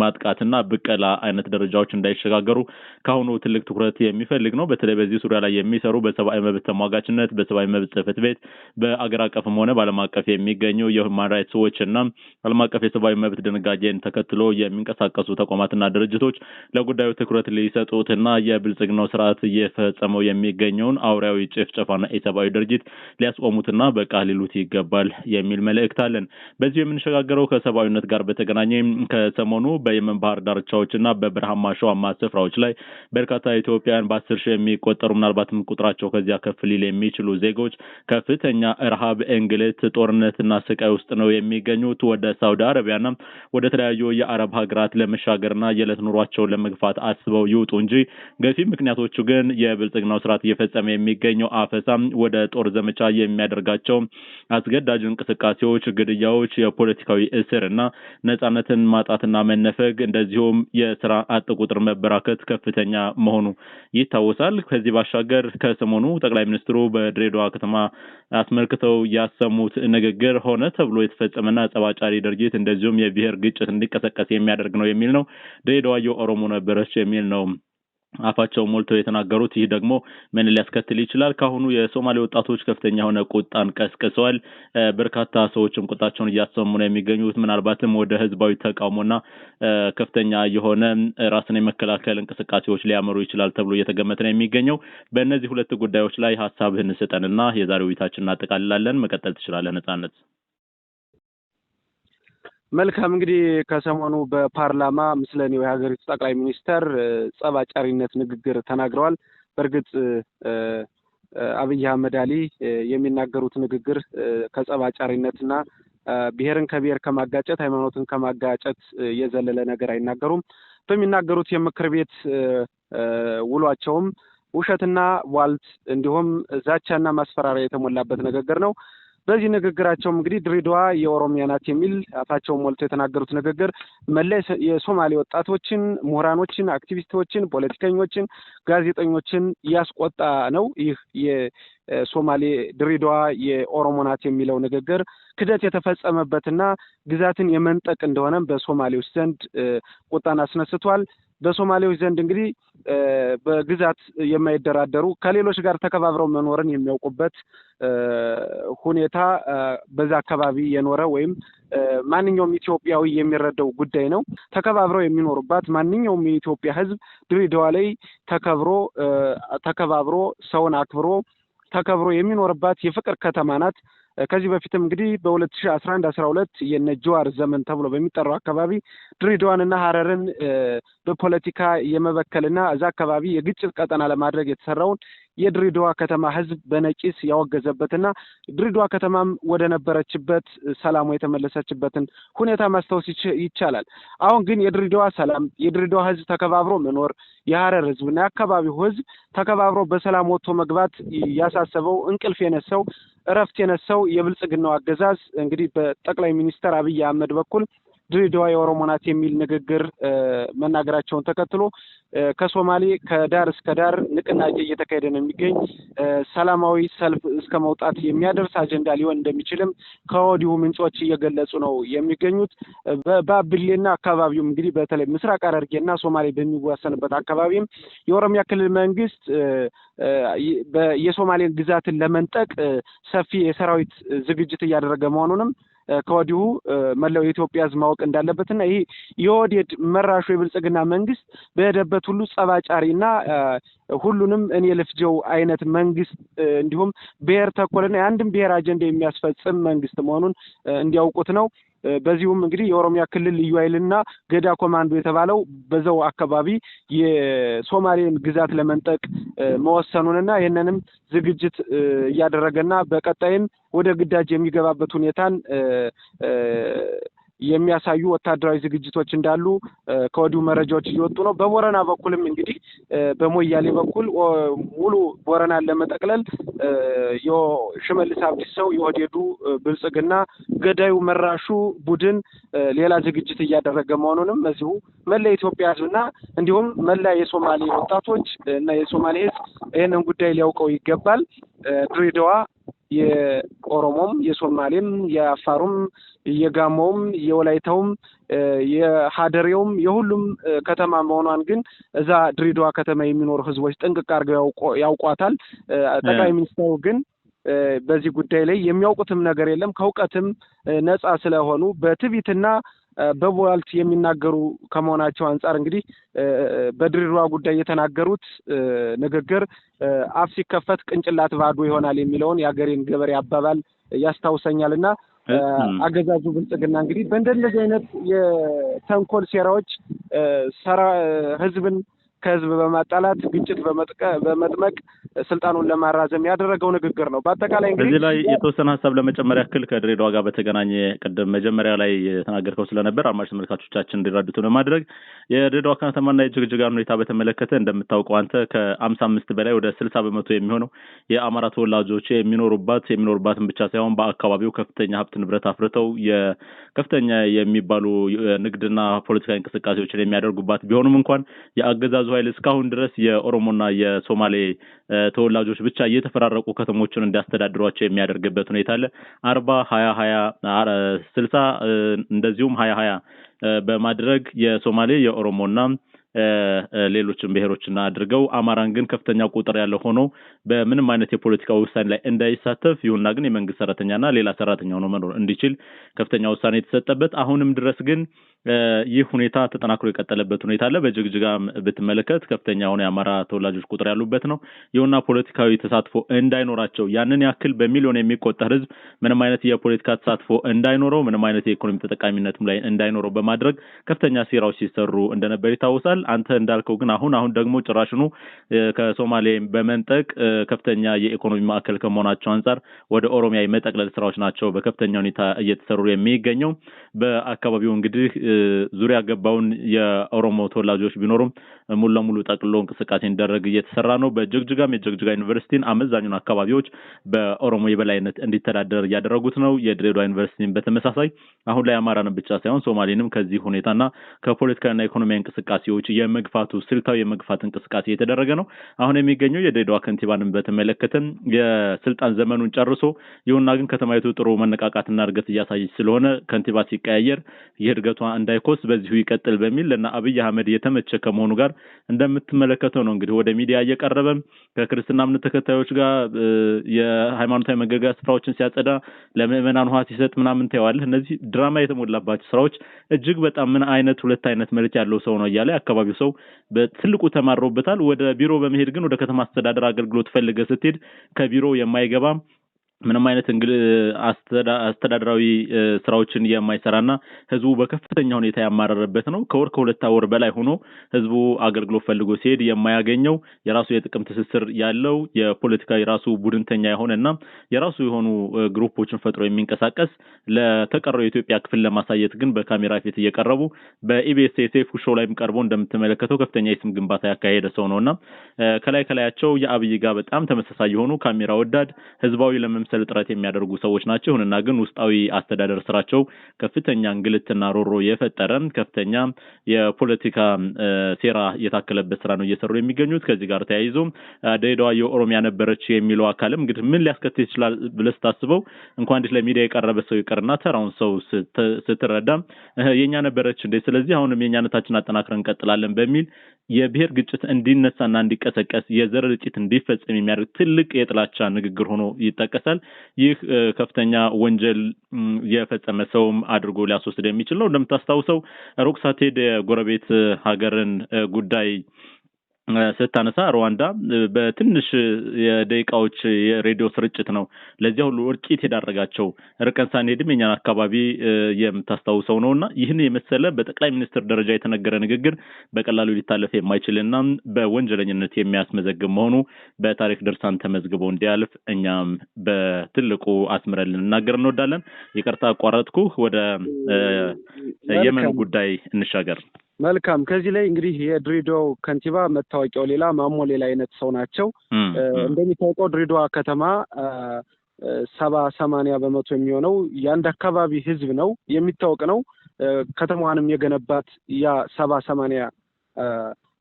S1: ማጥቃትና ብቀላ አይነት ደረጃዎች እንዳይሸጋገሩ ካሁኑ ትልቅ ትኩረት የሚፈልግ ነው። በተለይ በዚህ ዙሪያ ላይ የሚሰሩ በሰብአዊ መብት ተሟጋችነት በሰብአዊ መብት ጽሕፈት ቤት በአገር አቀፍም ሆነ በዓለም አቀፍ የሚገኙ የሁማን ራይትስ ዎች እና ዓለም አቀፍ የሰብአዊ መብት ድንጋጌን ተከትሎ የሚንቀሳቀሱ ተቋማትና ድርጅቶች ለጉዳዩ ትኩረት ሊሰጡትና የብልጽግናው ስርዓት እየፈጸመው የሚገኘውን አውሬያዊ ጭፍጨፋና ኢሰብአዊ ድርጊት ሊያስቆሙትና በቃ ሊሉት ይገባል የሚል መልእክት አለን። በዚህ የምንሸጋገረው ከሰብአዊነት ጋር በተገናኘ ከሰሞኑ በየመን ባህር ዳርቻዎችና በበረሃማ ሸዋማ ስፍራዎች ላይ በርካታ ኢትዮጵያን በ10 ሺህ የሚቆጠሩ ምናልባትም ቁጥራቸው ከዚያ ከፍ ሊል የሚችሉ ዜጎች ከፍተኛ ረሃብ፣ እንግልት፣ ጦርነትና ስቃይ ውስጥ ነው የሚገኙት። ወደ ሳውዲ አረቢያና ወደ ተለያዩ የአረብ ሀገራት ለመሻገርና የዕለት ኑሯቸውን ለመግፋት አስበው ይውጡ እንጂ ገፊ ምክንያቶቹ ግን የብልጽግናው ስርዓት እየፈጸመ የሚገኘው አፈሳ፣ ወደ ጦር ዘመቻ የሚያደርጋቸው አስገዳጅ እንቅስቃሴዎች፣ ግድያዎች፣ የፖለቲካዊ እስርና ነጻነትን ማጣትና መነፈግ እንደዚሁም የስራ አጥ ቁጥር መበራከት ከፍተኛ መሆኑ ይታወሳል። ከዚህ ባሻገር ከሰሞኑ ጠቅላይ ሚኒስትሩ በድሬዳዋ ከተማ አስመልክተው ያሰሙት ንግግር ሆነ ተብሎ የተፈጸመና ጸባጫሪ ድርጊት እንደዚሁም የብሔር ግጭት እንዲቀሰቀስ የሚያደርግ ነው የሚል ነው። ድሬዳዋ የኦሮሞ ነበረች የሚል ነው አፋቸው ሞልተው የተናገሩት። ይህ ደግሞ ምን ሊያስከትል ይችላል? ካሁኑ የሶማሌ ወጣቶች ከፍተኛ ሆነ ቁጣን ቀስቅሰዋል። በርካታ ሰዎችም ቁጣቸውን እያሰሙ ነው የሚገኙት። ምናልባትም ወደ ህዝባዊ ተቃውሞና ከፍተኛ የሆነ ራስን የመከላከል እንቅስቃሴዎች ሊያመሩ ይችላል ተብሎ እየተገመተ ነው የሚገኘው። በእነዚህ ሁለት ጉዳዮች ላይ ሐሳብህን ስጠንና የዛሬው ውይይታችንን እናጠቃልላለን። መቀጠል ትችላለህ ነጻነት።
S2: መልካም እንግዲህ ከሰሞኑ በፓርላማ ምስለኔው የሀገሪቱ ጠቅላይ ሚኒስተር ጸባጫሪነት ንግግር ተናግረዋል። በእርግጥ አብይ አህመድ አሊ የሚናገሩት ንግግር ከጸባጫሪነትና ብሔርን ከብሔር ከማጋጨት ሃይማኖትን ከማጋጨት የዘለለ ነገር አይናገሩም። በሚናገሩት የምክር ቤት ውሏቸውም ውሸትና ዋልት እንዲሁም ዛቻና ማስፈራሪያ የተሞላበት ንግግር ነው። በዚህ ንግግራቸው እንግዲህ ድሬዳዋ የኦሮሚያ ናት የሚል አፋቸውን ሞልተው የተናገሩት ንግግር መላ የሶማሌ ወጣቶችን፣ ምሁራኖችን፣ አክቲቪስቶችን፣ ፖለቲከኞችን፣ ጋዜጠኞችን ያስቆጣ ነው። ይህ ሶማሌ ድሬዳዋ የኦሮሞ ናት የሚለው ንግግር ክደት የተፈጸመበትና ግዛትን የመንጠቅ እንደሆነ በሶማሌዎች ዘንድ ቁጣን አስነስቷል። በሶማሌዎች ዘንድ እንግዲህ በግዛት የማይደራደሩ ከሌሎች ጋር ተከባብረው መኖርን የሚያውቁበት ሁኔታ በዛ አካባቢ የኖረ ወይም ማንኛውም ኢትዮጵያዊ የሚረዳው ጉዳይ ነው። ተከባብረው የሚኖሩባት ማንኛውም የኢትዮጵያ ሕዝብ ድሬዳዋ ላይ ተከባብሮ ሰውን አክብሮ ተከብሮ የሚኖርባት የፍቅር ከተማ ናት። ከዚህ በፊትም እንግዲህ በ2011-12 የነጀዋር ዘመን ተብሎ በሚጠራው አካባቢ ድሬዳዋንና ሐረርን በፖለቲካ የመበከልና እዛ አካባቢ የግጭት ቀጠና ለማድረግ የተሰራውን የድሬዳዋ ከተማ ህዝብ በነቂስ ያወገዘበትና ድሬዳዋ ከተማም ወደ ነበረችበት ሰላሙ የተመለሰችበትን ሁኔታ ማስታወስ ይቻላል። አሁን ግን የድሬዳዋ ሰላም፣ የድሬዳዋ ህዝብ ተከባብሮ መኖር፣ የሐረር ህዝብና የአካባቢው ህዝብ ተከባብሮ በሰላም ወጥቶ መግባት ያሳሰበው እንቅልፍ የነሳው እረፍት የነሳው የብልጽግናው አገዛዝ እንግዲህ በጠቅላይ ሚኒስትር አብይ አህመድ በኩል ድሬዳዋ የኦሮሞ ናት የሚል ንግግር መናገራቸውን ተከትሎ ከሶማሌ ከዳር እስከ ዳር ንቅናቄ እየተካሄደ ነው የሚገኝ። ሰላማዊ ሰልፍ እስከ መውጣት የሚያደርስ አጀንዳ ሊሆን እንደሚችልም ከወዲሁ ምንጮች እየገለጹ ነው የሚገኙት። በባቢሌና አካባቢውም እንግዲህ በተለይ ምስራቅ ሐረርጌና ሶማሌ በሚዋሰንበት አካባቢም የኦሮሚያ ክልል መንግስት የሶማሌን ግዛትን ለመንጠቅ ሰፊ የሰራዊት ዝግጅት እያደረገ መሆኑንም ከወዲሁ መላው የኢትዮጵያ ህዝብ ማወቅ እንዳለበትና ይሄ የኦህዴድ መራሹ የብልጽግና መንግስት በሄደበት ሁሉ ጸባጫሪና ሁሉንም እኔ ልፍጀው አይነት መንግስት እንዲሁም ብሔር ተኮርና የአንድም ብሔር አጀንዳ የሚያስፈጽም መንግስት መሆኑን እንዲያውቁት ነው። በዚሁም እንግዲህ የኦሮሚያ ክልል ልዩ ኃይልና ገዳ ኮማንዶ የተባለው በዛው አካባቢ የሶማሌን ግዛት ለመንጠቅ መወሰኑንና ይህንንም ዝግጅት እያደረገና በቀጣይም ወደ ግዳጅ የሚገባበት ሁኔታን የሚያሳዩ ወታደራዊ ዝግጅቶች እንዳሉ ከወዲሁ መረጃዎች እየወጡ ነው። በቦረና በኩልም እንግዲህ በሞያሌ በኩል ሙሉ ቦረናን ለመጠቅለል የሽመልስ አብዲሳው የኦህዴዱ ብልጽግና ገዳዩ መራሹ ቡድን ሌላ ዝግጅት እያደረገ መሆኑንም እዚሁ መላ የኢትዮጵያ ህዝብና እንዲሁም መላ የሶማሌ ወጣቶች እና የሶማሌ ህዝብ ይህንን ጉዳይ ሊያውቀው ይገባል። ድሬዳዋ የኦሮሞም የሶማሌም የአፋሩም የጋሞውም የወላይታውም የሀደሬውም የሁሉም ከተማ መሆኗን ግን እዛ ድሬዳዋ ከተማ የሚኖሩ ህዝቦች ጥንቅቅ አድርገው ያውቋታል። ጠቅላይ ሚኒስትሩ ግን በዚህ ጉዳይ ላይ የሚያውቁትም ነገር የለም። ከእውቀትም ነፃ ስለሆኑ በትዕቢትና በቧልት የሚናገሩ ከመሆናቸው አንጻር እንግዲህ በድሬዳዋ ጉዳይ የተናገሩት ንግግር አፍ ሲከፈት ቅንጭላት ባዶ ይሆናል የሚለውን የአገሬን ገበሬ አባባል ያስታውሰኛልና አገዛዙ ብልጽግና እንግዲህ በእንደዚህ አይነት የተንኮል ሴራዎች ህዝብን ከህዝብ በማጣላት ግጭት በመጥመቅ ስልጣኑን ለማራዘም ያደረገው ንግግር ነው። በአጠቃላይ እንግዲህ
S1: እዚህ ላይ የተወሰነ ሐሳብ ለመጨመር ያክል ከድሬዳዋ ጋር በተገናኘ ቅድም መጀመሪያ ላይ የተናገርከው ስለነበር አድማጭ ተመልካቾቻችን እንዲረዱት ለማድረግ የድሬዳዋ ከተማና የጅግጅጋን ሁኔታ በተመለከተ እንደምታውቀው አንተ ከ55 በላይ ወደ 60% የሚሆነው የአማራ ተወላጆች የሚኖሩባትን ብቻ ሳይሆን በአካባቢው ከፍተኛ ሀብት ንብረት አፍርተው የከፍተኛ የሚባሉ ንግድና ፖለቲካዊ እንቅስቃሴዎችን የሚያደርጉባት ቢሆኑም እንኳን የአገዛዙ ኃይል እስካሁን ድረስ የኦሮሞና የሶማሌ ተወላጆች ብቻ እየተፈራረቁ ከተሞችን እንዲያስተዳድሯቸው የሚያደርግበት ሁኔታ አለ። 40-20-20-60 እንደዚሁም 20-20 በማድረግ የሶማሌ የኦሮሞና ሌሎችን ብሔሮችና አድርገው አማራን ግን ከፍተኛ ቁጥር ያለው ሆኖ በምንም አይነት የፖለቲካ ውሳኔ ላይ እንዳይሳተፍ ይሁንና ግን የመንግስት ሰራተኛና ሌላ ሰራተኛ ሆኖ መኖር እንዲችል ከፍተኛ ውሳኔ የተሰጠበት አሁንም ድረስ ግን ይህ ሁኔታ ተጠናክሮ የቀጠለበት ሁኔታ አለ። በጅግጅጋ ብትመለከት ከፍተኛ ሆነ የአማራ ተወላጆች ቁጥር ያሉበት ነው። ይሁንና ፖለቲካዊ ተሳትፎ እንዳይኖራቸው ያንን ያክል በሚሊዮን የሚቆጠር ህዝብ ምንም አይነት የፖለቲካ ተሳትፎ እንዳይኖረው ምንም አይነት የኢኮኖሚ ተጠቃሚነትም ላይ እንዳይኖረው በማድረግ ከፍተኛ ሴራዎች ሲሰሩ እንደነበር ይታወሳል። አንተ እንዳልከው ግን አሁን ደግሞ ጭራሽኑ ከሶማሌ በመንጠቅ ከፍተኛ የኢኮኖሚ ማዕከል ከመሆናቸው አንፃር ወደ ኦሮሚያ የመጠቅለል ስራዎች ናቸው በከፍተኛ ሁኔታ እየተሰሩ የሚገኘው። በአካባቢው እንግዲህ ዙሪያ ገባውን የኦሮሞ ተወላጆች ቢኖሩም ሙሉ ለሙሉ ጠቅሎ እንቅስቃሴ እንዲደረግ እየተሰራ ነው። በጅግጅጋም የጅግጅጋ ዩኒቨርሲቲን አመዛኙን አካባቢዎች በኦሮሞ የበላይነት እንዲተዳደር እያደረጉት ነው። የድሬዳዋ ዩኒቨርሲቲን በተመሳሳይ አሁን ላይ አማራን ብቻ ሳይሆን ሶማሌንም ከዚህ ሁኔታና ከፖለቲካና ኢኮኖሚያዊ እንቅስቃሴዎች የመግፋቱ ስልታዊ የመግፋት እንቅስቃሴ የተደረገ ነው። አሁን የሚገኘው የድሬዳዋ ከንቲባንም በተመለከተ የስልጣን ዘመኑን ጨርሶ ይሁንና ግን ከተማይቱ ጥሩ መነቃቃትና እድገት እያሳየች ስለሆነ ከንቲባ ሲቀያየር የእድገቷ እንዳይኮስ በዚሁ ይቀጥል በሚል ለና አብይ አህመድ የተመቸ ከመሆኑ ጋር እንደምትመለከተው ነው እንግዲህ ወደ ሚዲያ እየቀረበ ከክርስትና እምነት ተከታዮች ጋር የሃይማኖታዊ መገገያ ስፍራዎችን ሲያጸዳ ለምዕመናን ውሃ ሲሰጥ ምናምን ታየዋለህ። እነዚህ ድራማ የተሞላባቸው ስራዎች እጅግ በጣም ምን አይነት ሁለት አይነት መልክ ያለው ሰው ነው እያለ አካባቢው ሰው በትልቁ ተማሮበታል። ወደ ቢሮ በመሄድ ግን ወደ ከተማ አስተዳደር አገልግሎት ፈልገ ስትሄድ ከቢሮ የማይገባ ምንም አይነት አስተዳደራዊ ስራዎችን የማይሰራና ህዝቡ በከፍተኛ ሁኔታ ያማረረበት ነው። ከወር ከሁለት ወር በላይ ሆኖ ህዝቡ አገልግሎት ፈልጎ ሲሄድ የማያገኘው የራሱ የጥቅም ትስስር ያለው የፖለቲካ የራሱ ቡድንተኛ የሆነና የራሱ የሆኑ ግሩፖችን ፈጥሮ የሚንቀሳቀስ ለተቀረው የኢትዮጵያ ክፍል ለማሳየት ግን በካሜራ ፊት እየቀረቡ በኢቢኤስ የሴፉ ሾው ላይም ቀርቦ እንደምትመለከተው ከፍተኛ የስም ግንባታ ያካሄደ ሰው ነውና ከላያቸው የአብይ ጋር በጣም ተመሳሳይ የሆኑ ካሜራ ወዳድ ህዝባዊ ለመምሰል ጥረት የሚያደርጉ ሰዎች ናቸው። እና ግን ውስጣዊ አስተዳደር ስራቸው ከፍተኛ እንግልትና ሮሮ የፈጠረ ከፍተኛ የፖለቲካ ሴራ የታከለበት ስራ ነው እየሰሩ የሚገኙት። ከዚህ ጋር ተያይዞ ድሬዳዋ የኦሮሚያ ነበረች የሚለው አካልም እንግዲህ ምን ሊያስከትል ይችላል ብለህ ስታስበው እንኳን ለሚዲያ የቀረበ ሰው ይቀርና ተራውን ሰው ስትረዳ የኛ ነበረች እንዴ ስለዚህ አሁንም የኛነታችን አጠናክረን እንቀጥላለን በሚል የብሔር ግጭት እንዲነሳና እንዲቀሰቀስ የዘር ግጭት እንዲፈጸም የሚያደርግ ትልቅ የጥላቻ ንግግር ሆኖ ይጠቀሳል። ይህ ከፍተኛ ወንጀል የፈጸመ ሰውም አድርጎ ሊያስወስድ የሚችል ነው። እንደምታስታውሰው ሩቅ ሳትሄድ የጎረቤት ሀገርን ጉዳይ ስታነሳ ሩዋንዳ በትንሽ የደቂቃዎች የሬዲዮ ስርጭት ነው ለዚያ ሁሉ እርቂት የዳረጋቸው። ርቀን ሳንሄድም የኛን አካባቢ የምታስታውሰው ነውና ይህን የመሰለ በጠቅላይ ሚኒስትር ደረጃ የተነገረ ንግግር በቀላሉ ሊታለፍ የማይችልና በወንጀለኝነት የሚያስመዘግብ መሆኑ በታሪክ ድርሳን ተመዝግቦ እንዲያልፍ እኛም በትልቁ አስምረን ልናገር እንወዳለን። ይቅርታ አቋረጥኩ። ወደ የመን ጉዳይ እንሻገር።
S2: መልካም። ከዚህ ላይ እንግዲህ የድሬዳዋ ከንቲባ መታወቂያው ሌላ ማሞ ሌላ አይነት ሰው ናቸው። እንደሚታወቀው ድሬዳዋ ከተማ 70-80 በመቶ የሚሆነው የአንድ አካባቢ ህዝብ ነው የሚታወቅ ነው። ከተማዋንም የገነባት ያ 70-80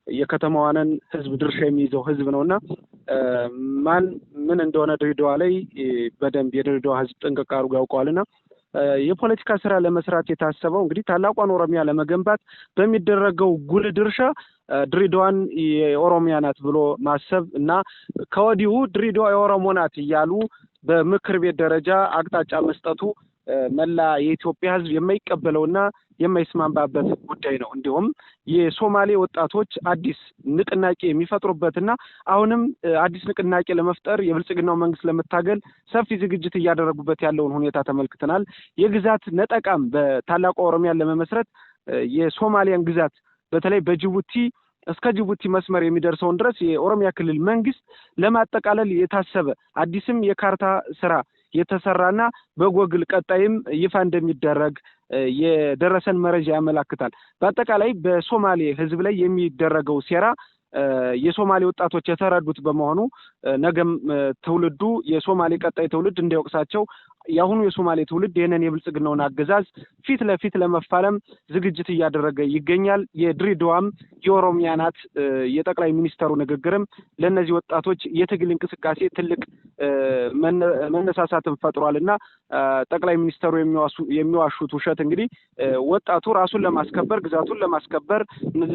S2: የከተማዋንን ህዝብ ድርሻ የሚይዘው ህዝብ ነውና ማን ምን እንደሆነ ድሬዳዋ ላይ በደንብ የድሬዳዋ ህዝብ ጥንቅቅ አድርጎ ያውቀዋልና የፖለቲካ ስራ ለመስራት የታሰበው እንግዲህ ታላቋን ኦሮሚያ ለመገንባት በሚደረገው ጉልህ ድርሻ ድሬዳዋን የኦሮሚያ ናት ብሎ ማሰብ እና ከወዲሁ ድሬዳዋ የኦሮሞ ናት እያሉ በምክር ቤት ደረጃ አቅጣጫ መስጠቱ መላ የኢትዮጵያ ህዝብ የማይቀበለውና የማይስማማበት ጉዳይ ነው። እንዲሁም የሶማሌ ወጣቶች አዲስ ንቅናቄ የሚፈጥሩበትና አሁንም አዲስ ንቅናቄ ለመፍጠር የብልጽግናው መንግስት ለመታገል ሰፊ ዝግጅት እያደረጉበት ያለውን ሁኔታ ተመልክተናል። የግዛት ነጠቃም በታላቋ ኦሮሚያን ለመመስረት የሶማሊያን ግዛት በተለይ በጅቡቲ እስከ ጅቡቲ መስመር የሚደርሰውን ድረስ የኦሮሚያ ክልል መንግስት ለማጠቃለል የታሰበ አዲስም የካርታ ስራ የተሰራና በጎግል ቀጣይም ይፋ እንደሚደረግ የደረሰን መረጃ ያመለክታል። በአጠቃላይ በሶማሌ ህዝብ ላይ የሚደረገው ሴራ የሶማሌ ወጣቶች የተረዱት በመሆኑ ነገም ትውልዱ የሶማሌ ቀጣይ ትውልድ እንዳይወቅሳቸው ያሁኑ የሶማሌ ትውልድ የነን የብልጽግናውን አገዛዝ ፊት ለፊት ለመፋለም ዝግጅት እያደረገ ይገኛል። የድሬዳዋም የኦሮሚያ ናት የጠቅላይ ሚኒስተሩ ንግግርም ለነዚህ ወጣቶች የትግል እንቅስቃሴ ትልቅ መነሳሳትን ፈጥሯልና ጠቅላይ ሚኒስተሩ የሚዋሹት ውሸት እንግዲህ ወጣቱ ራሱን ለማስከበር ግዛቱን ለማስከበር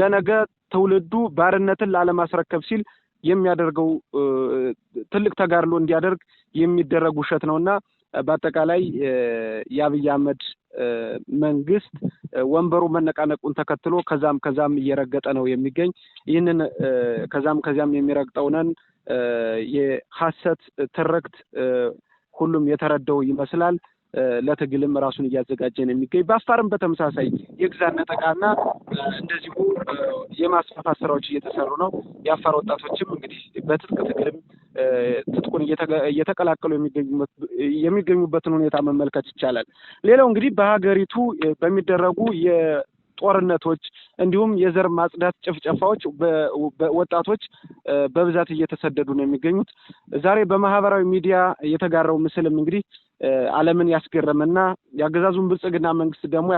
S2: ለነገ ትውልዱ ባርነትን ላለማስረከብ ሲል የሚያደርገው ትልቅ ተጋድሎ እንዲያደርግ የሚደረግ ውሸት ነውና በአጠቃላይ የአብይ አህመድ መንግስት ወንበሩ መነቃነቁን ተከትሎ ከዛም እየረገጠ ነው የሚገኝ። ይህንን ከዛም የሚረግጠውነን የሐሰት ትርክት ሁሉም የተረዳው ይመስላል። ለትግልም ራሱን እያዘጋጀን የሚገኝ በአፋርም በተመሳሳይ የግዛት ነጠቃና እንደዚሁ የማስፋፋት ስራዎች እየተሰሩ ነው። የአፋር ወጣቶችም እንግዲህ በትጥቅ ትግልም ትጥቁን እየተቀላቀሉ የሚገኙበትን ሁኔታ መመልከት ይቻላል። ሌላው እንግዲህ በሀገሪቱ በሚደረጉ ጦርነቶች እንዲሁም የዘር ማጽዳት ጭፍጨፋዎች በወጣቶች በብዛት እየተሰደዱ ነው የሚገኙት። ዛሬ በማህበራዊ ሚዲያ የተጋራው ምስልም እንግዲህ ዓለምን ያስገረመና ያገዛዙን ብልጽግና መንግስት ደግሞ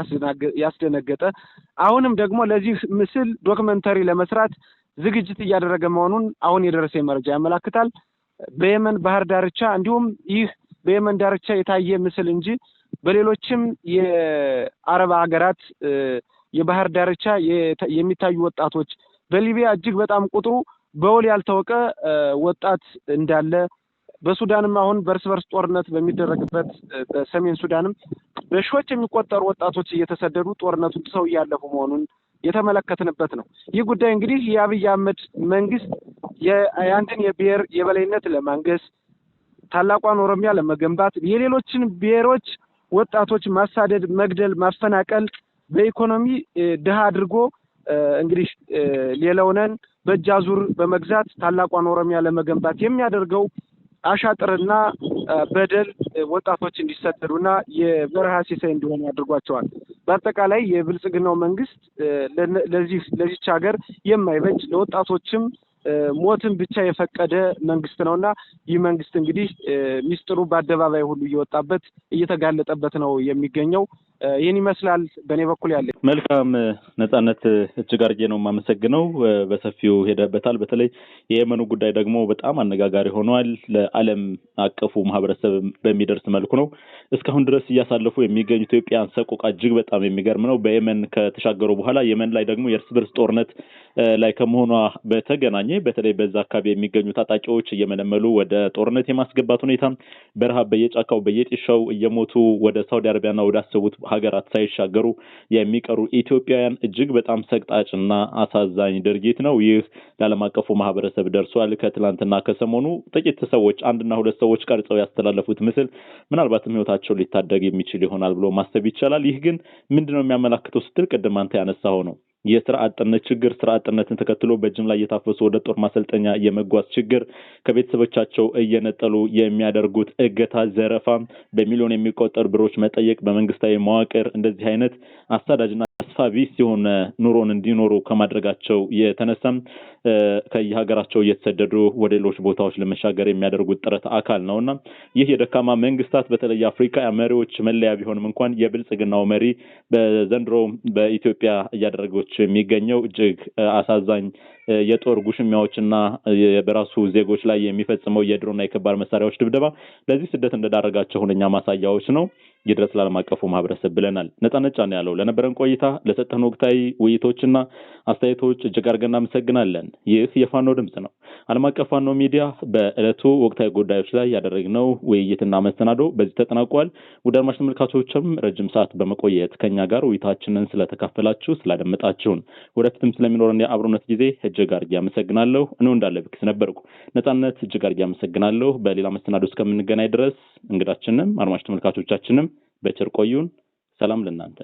S2: ያስደነገጠ አሁንም ደግሞ ለዚህ ምስል ዶክመንተሪ ለመስራት ዝግጅት እያደረገ መሆኑን አሁን የደረሰ መረጃ ያመለክታል። በየመን ባህር ዳርቻ እንዲሁም ይህ በየመን ዳርቻ የታየ ምስል እንጂ በሌሎችም የአረብ ሀገራት የባህር ዳርቻ የሚታዩ ወጣቶች በሊቢያ እጅግ በጣም ቁጥሩ በውል ያልታወቀ ወጣት እንዳለ በሱዳንም አሁን በርስ በርስ ጦርነት በሚደረግበት በሰሜን ሱዳንም በሺዎች የሚቆጠሩ ወጣቶች እየተሰደዱ ጦርነቱን ጥሰው እያለፉ መሆኑን የተመለከትንበት ነው። ይህ ጉዳይ እንግዲህ የአብይ አህመድ መንግስት የአንድን የብሔር የበላይነት ለማንገስ ታላቋን ኦሮሚያ ለመገንባት የሌሎችን ብሔሮች ወጣቶች ማሳደድ፣ መግደል፣ ማፈናቀል በኢኮኖሚ ድሃ አድርጎ እንግዲህ ሌላውንን በእጅ አዙር በመግዛት ታላቋን ኦሮሚያ ለመገንባት የሚያደርገው አሻጥርና በደል ወጣቶች እንዲሰደዱና የበረሃ ሲሳይ እንዲሆኑ አድርጓቸዋል። በአጠቃላይ የብልጽግናው መንግስት ለዚች ሀገር የማይበጅ ለወጣቶችም ሞትን ብቻ የፈቀደ መንግስት ነውና ይህ መንግስት እንግዲህ ሚስጥሩ በአደባባይ ሁሉ እየወጣበት እየተጋለጠበት ነው የሚገኘው። ይህን ይመስላል በእኔ በኩል ያለ።
S1: መልካም ነጻነት፣ እጅግ አድርጌ ነው የማመሰግነው። በሰፊው ሄደበታል። በተለይ የየመኑ ጉዳይ ደግሞ በጣም አነጋጋሪ ሆኗል። ለዓለም አቀፉ ማህበረሰብ በሚደርስ መልኩ ነው እስካሁን ድረስ እያሳለፉ የሚገኙ ኢትዮጵያን ሰቆቃ እጅግ በጣም የሚገርም ነው። በየመን ከተሻገሩ በኋላ የመን ላይ ደግሞ የእርስ በርስ ጦርነት ላይ ከመሆኗ በተገናኘ በተለይ በዛ አካባቢ የሚገኙ ታጣቂዎች እየመለመሉ ወደ ጦርነት የማስገባት ሁኔታ በረሃብ በየጫካው በየጤሻው እየሞቱ ወደ ሳውዲ አረቢያና ወደ አሰቡት ሀገራት ሳይሻገሩ የሚቀሩ ኢትዮጵያውያን እጅግ በጣም ሰቅጣጭና አሳዛኝ ድርጊት ነው። ይህ ለዓለም አቀፉ ማህበረሰብ ደርሷል። ከትላንትና ከሰሞኑ ጥቂት ሰዎች አንድና ሁለት ሰዎች ቀርጸው ያስተላለፉት ምስል ምናልባትም ህይወታቸው ሊታደግ የሚችል ይሆናል ብሎ ማሰብ ይቻላል። ይህ ግን ምንድነው የሚያመላክተው ስትል ቅድም አንተ ያነሳው ነው የስራ አጥነት ችግር፣ ስራ አጥነትን ተከትሎ በጅምላ እየታፈሱ ወደ ጦር ማሰልጠኛ የመጓዝ ችግር፣ ከቤተሰቦቻቸው እየነጠሉ የሚያደርጉት እገታ፣ ዘረፋ፣ በሚሊዮን የሚቆጠሩ ብሮች መጠየቅ በመንግስታዊ መዋቅር እንደዚህ አይነት አሳዳጅና ተስፋ ቢስ የሆነ ኑሮን እንዲኖሩ ከማድረጋቸው የተነሳም ከየሀገራቸው እየተሰደዱ ወደ ሌሎች ቦታዎች ለመሻገር የሚያደርጉት ጥረት አካል ነውና ይህ የደካማ መንግስታት በተለይ አፍሪካ መሪዎች መለያ ቢሆንም እንኳን የብልጽግናው መሪ በዘንድሮ በኢትዮጵያ እያደረገች የሚገኘው እጅግ አሳዛኝ የጦር ጉሽሚያዎችና በራሱ ዜጎች ላይ የሚፈጽመው የድሮና የከባድ መሳሪያዎች ድብደባ ለዚህ ስደት እንደዳረጋቸው ሁነኛ ማሳያዎች ነው። ይድረስ ለዓለም አቀፉ ማህበረሰብ ብለናል። ነጻነት ጫን ያለው ለነበረን ቆይታ ለሰጠን ወቅታዊ ውይይቶችና አስተያየቶች እጅግ አድርገን እናመሰግናለን። ይህ የፋኖ ድምጽ ነው። ዓለም አቀፍ ፋኖ ሚዲያ በዕለቱ ወቅታዊ ጉዳዮች ላይ ያደረግነው ውይይትና መስተናዶ በዚህ ተጠናቋል። ውድ አድማጭ ተመልካቾችም ረጅም ሰዓት በመቆየት ከኛ ጋር ውይይታችንን ስለተካፈላችሁ ስላደመጣችሁን ወደፊትም ስለሚኖረን የአብሮነት ጊዜ እጅግ አድርጌ አመሰግናለሁ። እኔ እንዳለ ብክስ ነበርኩ። ነጻነት እጅግ አድርጌ አመሰግናለሁ። በሌላ መስተናዶ እስከምንገናኝ ድረስ እንግዳችንም አድማጭ ተመልካቾቻችንም በቸር ቆዩን። ሰላም ለእናንተ።